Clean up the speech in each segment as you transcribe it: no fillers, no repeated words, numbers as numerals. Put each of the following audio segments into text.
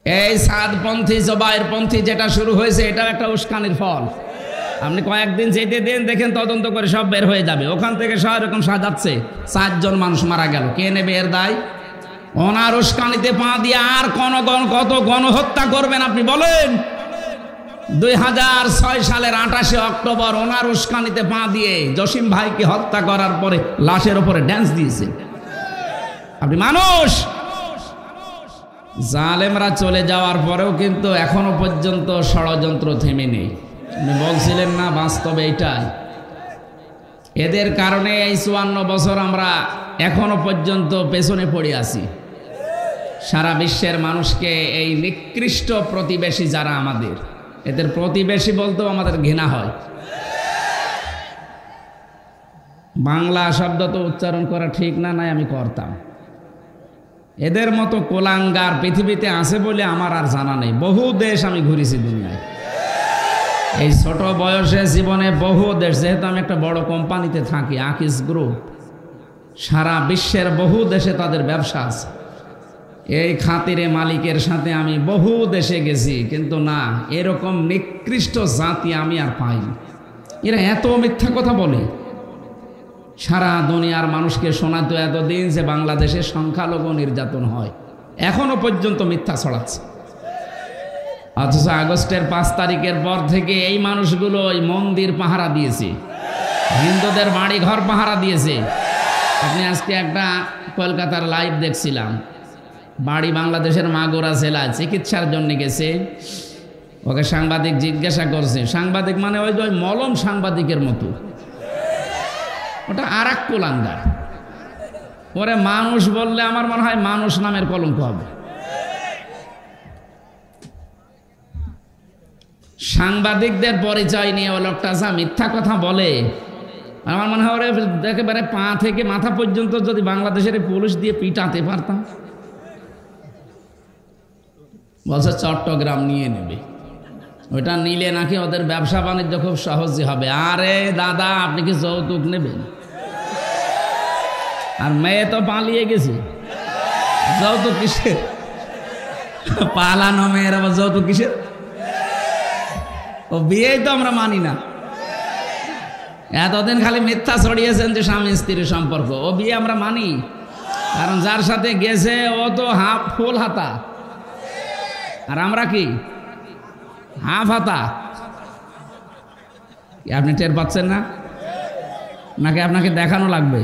এই সাদপন্থী জবাইরপন্থী যেটা শুরু হয়েছে এটাও একটা উস্কানির ফল। আপনি কয়েকদিন যেতে দিন দেখেন, তদন্ত করে সব বের হয়ে যাবে। ওখান থেকে সব এরকম সাজাচ্ছে 4 জন মানুষ মারা গেল, কে নেবে এর দায়? ওনার উস্কানিতে পা দিয়ে আর কত গণহত্যা করবেন আপনি বলেন? 2006 সালের 28শে অক্টোবর ওনার উস্কানিতে পা দিয়ে জসিম ভাইকে হত্যা করার পরে লাশের উপরে ড্যান্স দিয়েছে। আপনি মানুষ? জালেমরা চলে যাওয়ার পরেও কিন্তু এখনো পর্যন্ত ষড়যন্ত্র থেমে নেই। আপনি বলছিলেন না, বাস্তবে এইটাই। এদের কারণে এই 54 বছর আমরা এখনো পর্যন্ত পেছনে পড়ে আছি। সারা বিশ্বের মানুষকে এই নিকৃষ্ট প্রতিবেশী যারা আমাদের, এদের প্রতিবেশী বলতেও আমাদের ঘৃণা হয়। বাংলা শব্দ তো উচ্চারণ করা ঠিক না, নাই আমি করতাম। এদের মতো কোলাঙ্গার পৃথিবীতে আছে বলে আমার আর জানা নেই। বহু দেশ আমি ঘুরেছি দুনিয়ায়, এই ছোট বয়সে জীবনে বহু দেশ। যেহেতু আমি একটা বড় কোম্পানিতে থাকি, আকিস গ্রুপ, সারা বিশ্বের বহু দেশে তাদের ব্যবসা আছে। এই খাতিরে মালিকের সাথে আমি বহু দেশে গেছি, কিন্তু না, এরকম নিকৃষ্ট জাতি আমি আর পাইনি। এরা এত মিথ্যা কথা বলে, সারা দুনিয়ার মানুষকে শোনাতো এতদিন যে বাংলাদেশে সংখ্যালঘু নির্যাতন হয়, এখনো পর্যন্ত মিথ্যা ছড়াচ্ছে। অথচ আগস্টের 5 তারিখের পর থেকে এই মানুষগুলো ওই মন্দির পাহারা দিয়েছে, হিন্দুদের বাড়ি ঘর পাহারা দিয়েছে। আপনি আজকে একটা কলকাতার লাইভ দেখছিলাম, বাড়ি বাংলাদেশের মাগুরা জেলায় চিকিৎসার জন্য গেছে। ওকে সাংবাদিক জিজ্ঞাসা করছে, সাংবাদিক মানে ওই যে মলম সাংবাদিকের মতো, ওটা আর এক কুলাঙ্গার। ওরে মানুষ বললে আমার মনে হয় মানুষ নামের কলঙ্ক হবে। সাংবাদিকদের পরিচয় নিয়ে ও লোকটা যা মিথ্যা কথা বলে, আমার মনে হয় ওরে একেবারে পা থেকে মাথা পর্যন্ত যদি বাংলাদেশের পুলিশ দিয়ে পিটাতে পারতাম। বলছে চট্টগ্রাম নিয়ে নেবে, ওইটা নিলে নাকি ওদের ব্যবসা বাণিজ্য খুব সহজে হবে। আরে দাদা, আপনি কি যৌতুক নেবেন? আর মেয়ে তো পালিয়ে গেছে, যৌতুক কিসের? পালানো মেয়ের আবার যৌতুক কিসের? ও বিয়েই তো আমরা মানি না। এতদিন খালি মিথ্যা ছড়িয়েছেন যে স্বামী স্ত্রীর সম্পর্ক, ও বিয়ে আমরা মানি। কারণ যার সাথে গেছে ও তো ফুল হাতা, আর আমরা কি হাফ হাতা। আপনি টের পাচ্ছেন না? নাকি আপনাকে দেখানো লাগবে?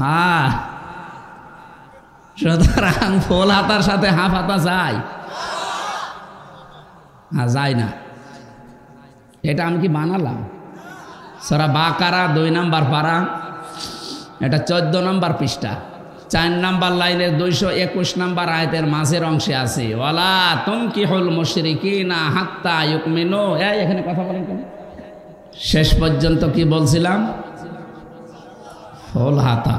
হ্যাঁ, সুতরাং ফুল হাতার সাথে হাফ হাতা যায়? হ্যাঁ, যায় না। এটা আমি কি বানালাম? সূরা বাকারা 2 নম্বর পারা, এটা 14 নম্বর পৃষ্ঠা, 4 নম্বর লাইনের 221 নম্বর আয়াতের মাঝের অংশে আছে, ওয়ালা তুনকিহুল মুশরিকিনা হাত্তা ইউমিনু। এখানে কথা বলেন কেন? শেষ পর্যন্ত কি বলছিলাম? ফুল হাতা।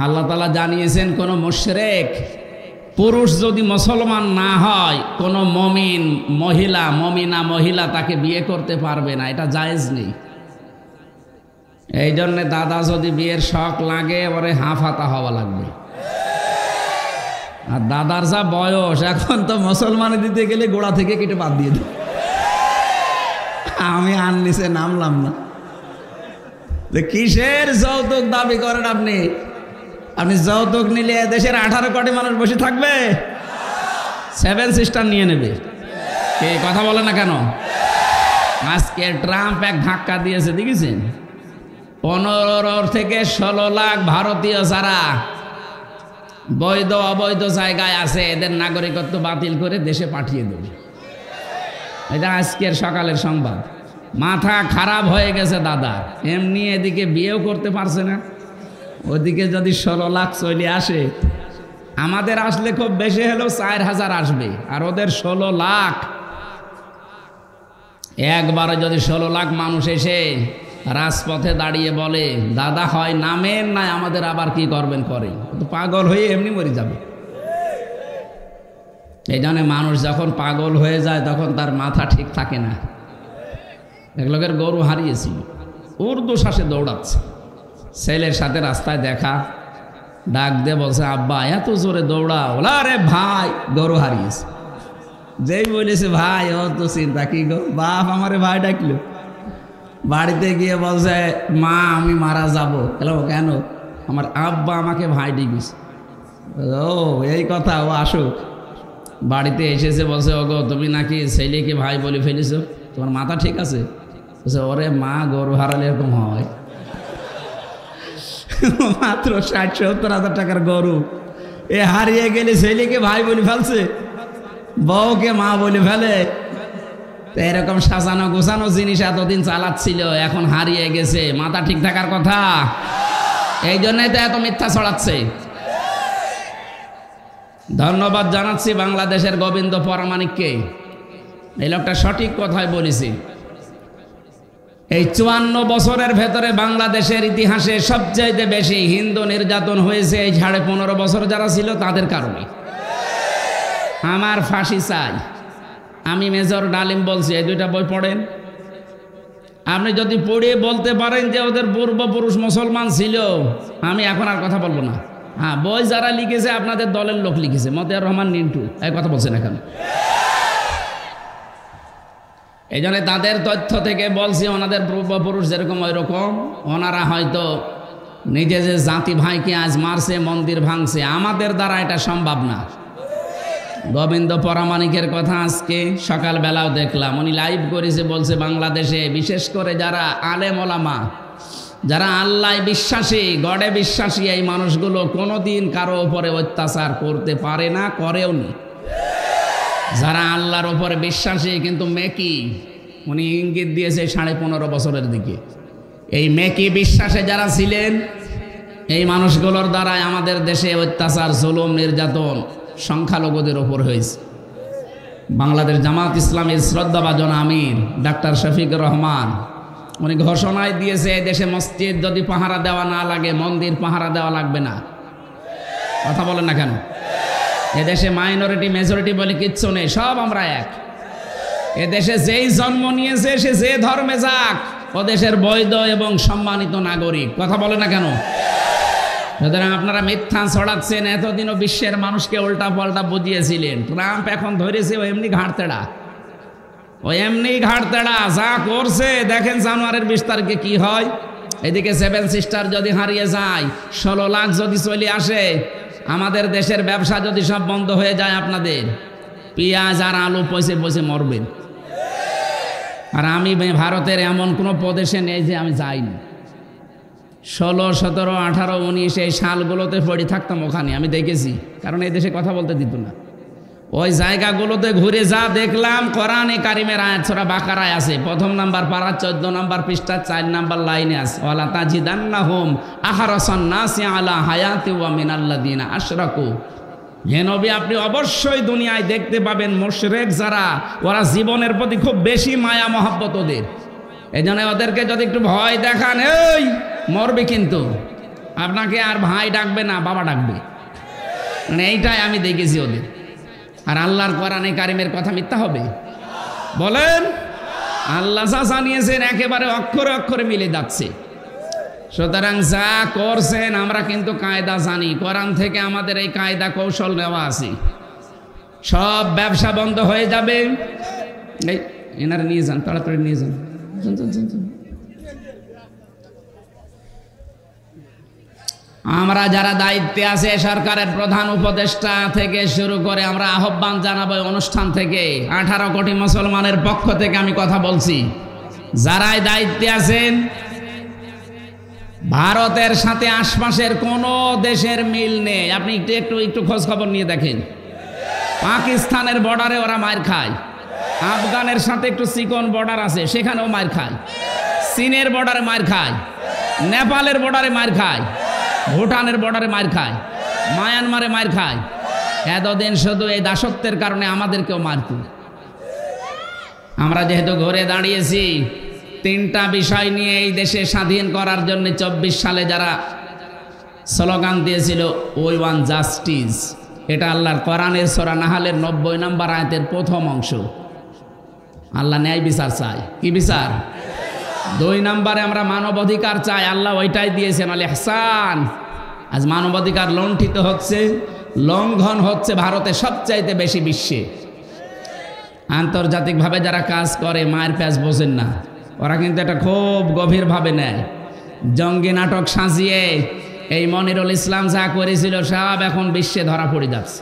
আল্লাহ তাআলা জানিয়েছেন কোন মুশরিক পুরুষ যদি মুসলমান না হয়, কোন মমিনা মহিলা তাকে বিয়ে করতে পারবে না, এটা জায়েজ নেই। এই জন্যে দাদা যদি বিয়ের শখ লাগে, ওরে হাফ হাতা হওয়া লাগবে। আর দাদার যা বয়স, এখন তো মুসলমানে দিতে গেলে গোড়া থেকে কেটে বাদ দিয়ে দেবে। আমি আর নিচে নামলাম না। কিসের যৌতুক দাবি করেন আপনি? আপনি যৌতুক নিলে দেশের 18 কোটি মানুষ বসে থাকবে? 7 সিস্টার নিয়ে নেবে। কে কথা বলে না কেন? আজকে ট্রাম্প এক ধাক্কা দিয়েছে, দেখেছেন? 15 থেকে 16 লাখ ভারতীয় যারা বৈধ অবৈধ জায়গায় আছে, এদের নাগরিকত্ব বাতিল করে দেশে পাঠিয়ে দেবে। এটা আজকের সকালের সংবাদ। মাথা খারাপ হয়ে গেছে দাদা, এমনি এদিকে বিয়েও করতে পারছে না, ওদিকে যদি 16 লাখ চলে আসে, আমাদের আসলে খুব বেশি হলেও 4000 আসবে, আর ওদের 16 লাখ। একবারে যদি 16 লাখ মানুষ এসে রাজপথে দাঁড়িয়ে বলে দাদা হয় নামেন, না আমাদের আবার কি করবেন করেন, তো পাগল হয়ে এমনি মরে যাবে। এই জন্য মানুষ যখন পাগল হয়ে যায় তখন তার মাথা ঠিক থাকে না। এক লোকের গরু হারিয়েছিল, উর্দু শ্বাসে দৌড়াচ্ছে, ছেলের সাথে রাস্তায় দেখা, ডাক দিয়ে বলছে, আব্বা এত জোরে দৌড়াও। আরে ভাই গরু হারিয়েছে। যেই বলেছে ভাই, ও তো চিন্তা কি গো, বাপ আমারে ভাই ডাকলো। বাড়িতে গিয়ে বলছে, মা আমি মারা যাবো। কেন? আমার আব্বা আমাকে ভাই ডিগিস। ও এই কথা, ও আসুক। বাড়িতে এসেছে, বলছে, ওগো তুমি নাকি ছেলেকে ভাই বলে ফেলেছো, তোমার মাথা ঠিক আছে? বলছে, ওরে মা গরু হারালে এরকম হয়? মাত্র 60-70 হাজার টাকার গরু, এ হারিয়ে গেলে ছেলেকে ভাই বলে ফেলছে, বউকে মা বলে ফেলে। তো এরকম সাজানো গোছানো জিনিস এতদিন চালাচ্ছিল, এখন হারিয়ে গেছে, মাথা ঠিক থাকার কথা। এই জন্যই তো এত মিথ্যা ছড়াচ্ছে। ধন্যবাদ জানাচ্ছি বাংলাদেশের গোবিন্দ পরামানিককে, এই লোকটা সঠিক কথাই বলেছি। এই 54 বছরের ভেতরে বাংলাদেশের ইতিহাসে সবচাইতে বেশি হিন্দু নির্যাতন হয়েছে এই 15.5 বছর যারা ছিল তাদের কারণে। আমার ফাঁসি চাই। আমি মেজর ডালিম বলছি, এই 2টা বই পড়েন। আপনি যদি পড়ে বলতে পারেন যে ওদের পূর্বপুরুষ মুসলমান ছিল, আমি এখন আর কথা বলবো না। হ্যাঁ, বই যারা লিখেছে আপনাদের দলের লোক লিখেছে, মতিয়ার রহমান নিন্টু, এই কথা বলছেন এখন। এই জন্য তাদের তথ্য থেকে বলছি, ওনাদের পূর্বপুরুষ যেরকম ওই রকম, ওনারা হয়তো নিজে যে জাতি ভাইকে আজ মারছে, মন্দির ভাঙছে, আমাদের দ্বারা এটা সম্ভব না। গোবিন্দ পরামানিকের কথা আজকে সকালবেলাও দেখলাম, উনি লাইভ করেছে, বলছে বাংলাদেশে বিশেষ করে যারা আলেম ওলামা, যারা আল্লাহ বিশ্বাসী, গডে বিশ্বাসী, এই মানুষগুলো কোনোদিন কারো উপরে অত্যাচার করতে পারে না, করেও নি। যারা আল্লাহর উপরে বিশ্বাসী কিন্তু মেকি, উনি ইঙ্গিত দিয়েছে 15.5 বছরের দিকে, এই মেকি বিশ্বাসে যারা ছিলেন, এই মানুষগুলোর দ্বারাই আমাদের দেশে অত্যাচার, জুলুম, নির্যাতন সংখ্যালঘুদের ওপর হয়েছে। বাংলাদেশ জামাত ইসলামের শ্রদ্ধাভাজন আমির ডাক্তার শফিকুর রহমান, উনি ঘোষণায় দিয়েছে, এই দেশে মসজিদ যদি পাহারা দেওয়া না লাগে, মন্দির পাহারা দেওয়া লাগবে না। কথা বলেন না কেন? এদেশে মাইনরিটি মেজরিটি বলে কিচ্ছু নেই, সব আমরা এক। এদেশে যেই জন্ম নিয়েছে সে যে ধর্মে যাক, ও দেশের বৈধ এবং সম্মানিত নাগরিক। কথা বলে না কেন? সুতরাং আপনারা মিথ্যা ছড়াচ্ছেন। এতদিনও বিশ্বের মানুষকে উল্টা পাল্টা বুঝিয়েছিলেন। ট্রাম্প এখন ধরেছে ও এমনি ঘাড়তেড়া, ও এমনি ঘাড়তেড়া, যা করছে দেখেন জানুয়ারির 20 তারিখে কি হয়। এদিকে 7 সিস্টার যদি হারিয়ে যায়, 16 লাখ যদি চলে আসে, আমাদের দেশের ব্যবসা যদি সব বন্ধ হয়ে যায়, আপনাদের পেঁয়াজ আর আলু পয়সে পয়সে মরবেন। আর আমি ভারতের এমন কোনো প্রদেশে নেই যে আমি যাইনি। 16, 17, 18, 19 এই সালগুলোতে পড়ে থাকতাম ওখানে, আমি দেখেছি, কারণ এই দেশে কথা বলতে দিত না। ওই জায়গাগুলোতে ঘুরে যা দেখলাম, কোরআনে কারিমের আয়াত সূরা বাকারায় আছে, 1 নাম্বার পারা 14 নাম্বার পৃষ্ঠা 4 নাম্বার লাইনে আছে, ওয়ালা তাজিদান্নাহুম আহরাসান নাসি আলা হায়াতি ওয়া মিনাল্লাযিনা আশরাকু। হে নবী, আপনি অবশ্যই দুনিয়ায় দেখতে পাবেন মুশরিক যারা, ওরা জীবনের প্রতি খুব বেশি মায়া মহব্বত ওদের। এই জন্য ওদেরকে যদি একটু ভয় দেখান, এই মরবে, কিন্তু আপনাকে আর ভাই ডাকবে না, বাবা ডাকবে। মানে এইটাই আমি দেখেছি ওদের। আর আল্লাহর কোরআনে কারিমের কথা মিথ্যা হবে? বলেন। আল্লাহ যা জানিয়েছেন একেবারে অক্ষরে অক্ষরে মিলে যাচ্ছে। সুতরাং যা করছেন আমরা কিন্তু কায়দা জানি, কোরআন থেকে আমাদের এই কায়দা কৌশল নেওয়া আছে। সব ব্যবসা বন্ধ হয়ে যাবে। এই এনারা নিয়ে যান, তাড়াতাড়ি নিয়ে যান। আমরা যারা দায়িত্বে আছে, সরকারের প্রধান উপদেষ্টা থেকে শুরু করে, আমরা আহ্বান জানাবো অনুষ্ঠান থেকে, 18 কোটি মুসলমানের পক্ষ থেকে আমি কথা বলছি, যারাই দায়িত্বে আছেন, ভারতের সাথে আশপাশের কোনো দেশের মিল নেই। আপনি একটু খোঁজ খবর নিয়ে দেখেন। পাকিস্তানের বর্ডারে ওরা মার খায়, আফগানের সাথে একটু চিকন বর্ডার আছে, সেখানেও মার খায়, চীনের বর্ডারে মার খায়, নেপালের বর্ডারে মার খায়, ভুটানের বর্ডারে মার খায়, মায়ানমারে মার খায়। এতদিন শুধু এই দাসত্বের কারণে আমাদেরকেও মারত। আমরা যেহেতু ঘুরে দাঁড়িয়েছি, 3টা বিষয় নিয়ে এই দেশে স্বাধীন করার জন্য 24 সালে যারা স্লোগান দিয়েছিল, উই ওয়ান্ট জাস্টিস, এটা আল্লাহর কোরআনের সূরা নাহলের 90 নম্বর আয়াতের প্রথম অংশ। আল্লাহ ন্যায় বিচার চায়। কি বিচার? 2 নম্বরে আমরা মানব অধিকার চাই, আল্লাহ ওইটাই দিয়েছেন, আল ইহসান। আজ মানবাধিকার লঙ্ঘিত হচ্ছে, লঙ্ঘন হচ্ছে ভারতে সবচাইতে বেশি বিশ্বে। আন্তর্জাতিকভাবে যারা কাজ করে মায়ের প্যাঁচ বোঝেন না, ওরা কিন্তু এটা খুব গভীরভাবে নেয়। জঙ্গি নাটক সাজিয়ে এই মনিরুল ইসলাম যা করেছিল সব এখন বিশ্বে ধরা পড়ে যাচ্ছে।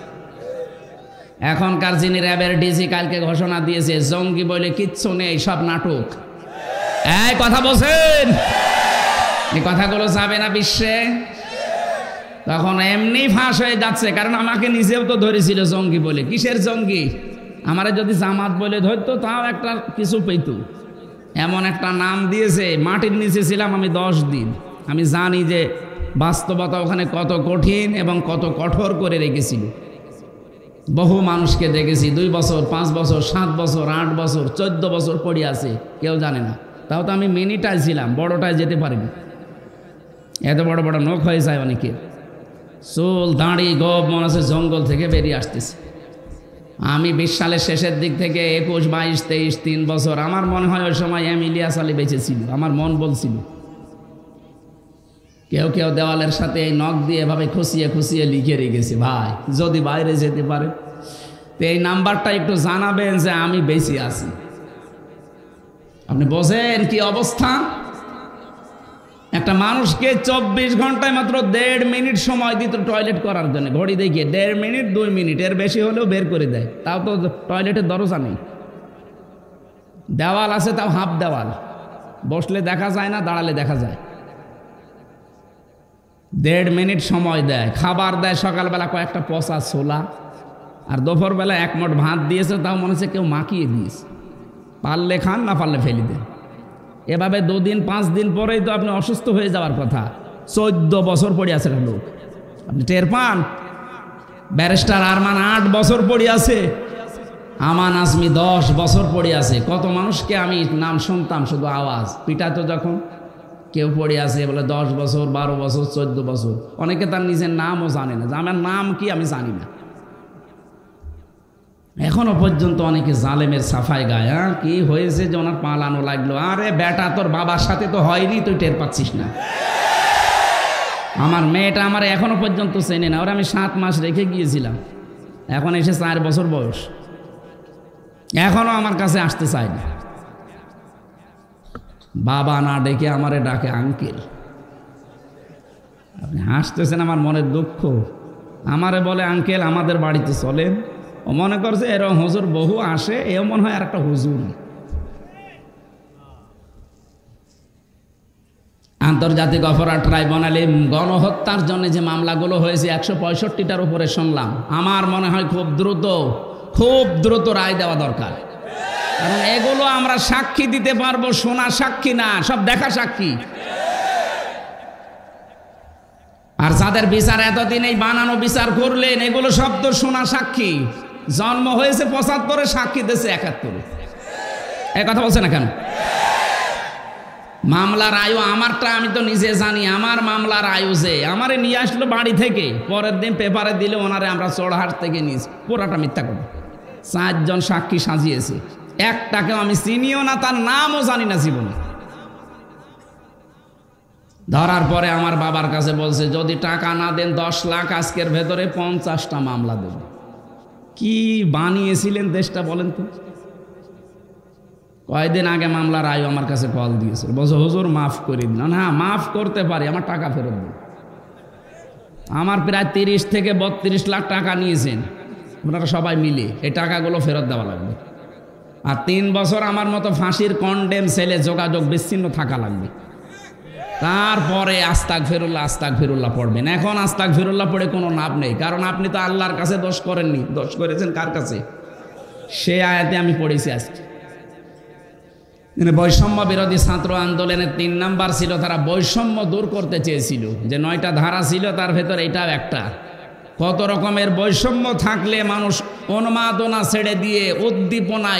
এখনকার যিনি র্যাবের ডিজি কালকে ঘোষণা দিয়েছে জঙ্গি বলে কিচ্ছু নেই, সব নাটক। এই কথা বলছেন, এই কথাগুলো যাবে না বিশ্বে, তখন এমনি ফাঁস হয়ে যাচ্ছে। কারণ আমাকে নিজেও তো ধরেছিল জঙ্গি বলে। কিসের জঙ্গি? আমারে যদি জামাত বলে ধরতো তাও একটা কিছু পেত, এমন একটা নাম দিয়েছে। মাটির নিচে ছিলাম আমি 10 দিন। আমি জানি যে বাস্তবতা ওখানে কত কঠিন এবং কত কঠোর করে রেখেছিল। বহু মানুষকে দেখেছি 2 বছর, 5 বছর, 7 বছর, 8 বছর, 14 বছর পড়ে আছে, কেউ জানে না। তাও তো আমি মিনিটায় ছিলাম, বড়টায় যেতে পারিনি। এত বড় বড় নখ হয়ে যায় অনেকের, চুল দাঁড়ি গোপ মনে হচ্ছে জঙ্গল থেকে বেরিয়ে আসতেছে। আমি 20 সালের শেষের দিক থেকে 21, 22, 23, 3 বছর, আমার মনে হয় ওই সময় ইলিয়াস আলী বেঁচে ছিল। আমার মন বলছিল কেউ কেউ দেওয়ালের সাথে এই নখ দিয়ে এভাবে খুশিয়ে খুশিয়ে লিখে রেখেছে, ভাই যদি বাইরে যেতে পারে তো এই নাম্বারটা একটু জানাবেন যে আমি বেঁচে আছি। আপনি বোঝেন কি অবস্থা? একটা মানুষকে 24 ঘন্টায় মাত্র 1.5 মিনিট সময় দিত টয়লেট করার জন্য। ঘড়ি দেখিয়ে 1.5 মিনিট, 2 মিনিট, এর বেশি হলেও বের করে দেয়। তাও তো টয়লেটের দরজা নেই, দেওয়াল আছে, তাও হাফ দেওয়াল, বসলে দেখা যায় না, দাঁড়ালে দেখা যায়। 1.5 মিনিট সময় দেয়, খাবার দেয় সকালবেলা কয়েকটা পচা ছোলা, আর দুপুরবেলা 1 মুঠ ভাত দিয়েছে, তাও মনে হচ্ছে কেউ মাখিয়ে দিয়েছে। পারলে খান, না পারলে ফেলে দেন। এভাবে 2 দিন 5 দিন পরেই তো আপনি অসুস্থ হয়ে যাওয়ার কথা। 14 বছর পড়ে আছে লোক, আপনি টের পান? ব্যারিস্টার আরমান 8 বছর পড়ে আছে, আমান আজমি 10 বছর পড়ে আছে। কত মানুষকে আমি নাম শুনতাম শুধু আওয়াজ, পিটাতো যখন কেউ পড়ে আছে বলে 10 বছর, 12 বছর, 14 বছর। অনেকে তার নিজের নামও জানে না, যে আমার নাম কি আমি জানি না। এখনো পর্যন্ত অনেকে জালেমের সাফাই গায়। কি হয়েছে যে ওনার পালানো লাগলো? আরে বেটা, তোর বাবার সাথে তো হয়নি, তুই টের পাচ্ছিস না। আমার মেয়েটা আমার এখনো পর্যন্ত চেনে না, ওরা আমি 7 মাস রেখে গিয়েছিলাম, এখন এসে 4 বছর বয়স, এখনো আমার কাছে আসতে চায় না। বাবা না ডেকে আমারে ডাকে আঙ্কেল। আপনি হাসতেছেন, আমার মনের দুঃখ। আমারে বলে আঙ্কেল, আমাদের বাড়িতে চলেন। ও মনে করছে এরকম হুজুর বহু আসে, এও মনে হয় আর একটা হুজুর। আন্তর্জাতিক অপরাধ ট্রাইব্যুনালে গণহত্যার জন্য যে মামলাগুলো হয়েছে 165টার উপরে শুনলাম। আমার মনে হয় খুব দ্রুত রায় দেওয়া দরকার। কারণ এগুলো আমরা সাক্ষী দিতে পারবো, শোনা সাক্ষী না, সব দেখা সাক্ষী। আর যাদের বিচার এতদিন এই বানানো বিচার করলেন, এগুলো সব তো শোনা সাক্ষী। জন্ম হয়েছে 75-এ, সাক্ষী দিয়েছে 71-এ। এই কথা বলছে না কেন? মামলার আয়ু আমারটা আমি তো নিজে জানি। আমার মামলার আয়ু যে আমারে নিয়ে আসলো বাড়ি থেকে, পরের দিন পেপারে দিলে ওনারে আমরা চোরহাট থেকে নিয়েছি। পুরাটা মিথ্যা কথা। 4 জন সাক্ষী সাজিয়েছে, একটাকেও আমি চিনিও না, তার নামও জানি না জীবনে। ধরার পরে আমার বাবার কাছে বলছে, যদি টাকা না দেন 10 লাখ, আজকের ভেতরে 50টা মামলা দেব। কি বানিয়েছিলেন দেশটা বলেন তো? কয়েকদিন আগে মামলার আয়ু আমার কাছে কল দিয়েছে, বলছে হুজুর মাফ করে দিন। না, মাফ করতে পারি, আমার টাকা ফেরত দিন। আমার প্রায় 30 থেকে 32 লাখ টাকা নিয়েছেন আপনারা সবাই মিলে, এই টাকাগুলো ফেরত দেওয়া লাগবে। আর 3 বছর আমার মতো ফাঁসির কন্ডেম ছেলে যোগাযোগ বিচ্ছিন্ন থাকা লাগবে। তারপরে আস্তাগফিরুল্লাহ পড়বেন। এখন আস্তাগফিরুল্লাহ পড়ে কোনো লাভ নেই, কারণ আপনি তো আল্লাহর কাছে দোষ করেননি, দোষ করেছেন কার কাছে? সে আয়াতে আমি পড়েছি আজকে। বৈষম্য বিরোধী ছাত্র আন্দোলনের 3 নাম্বার ছিল, তারা বৈষম্য দূর করতে চেয়েছিল। যে 9টা ধারা ছিল তার ভেতর এটাও একটা। কত রকমের বৈষম্য থাকলে মানুষ উন্মাদনা ছেড়ে দিয়ে উদ্দীপনা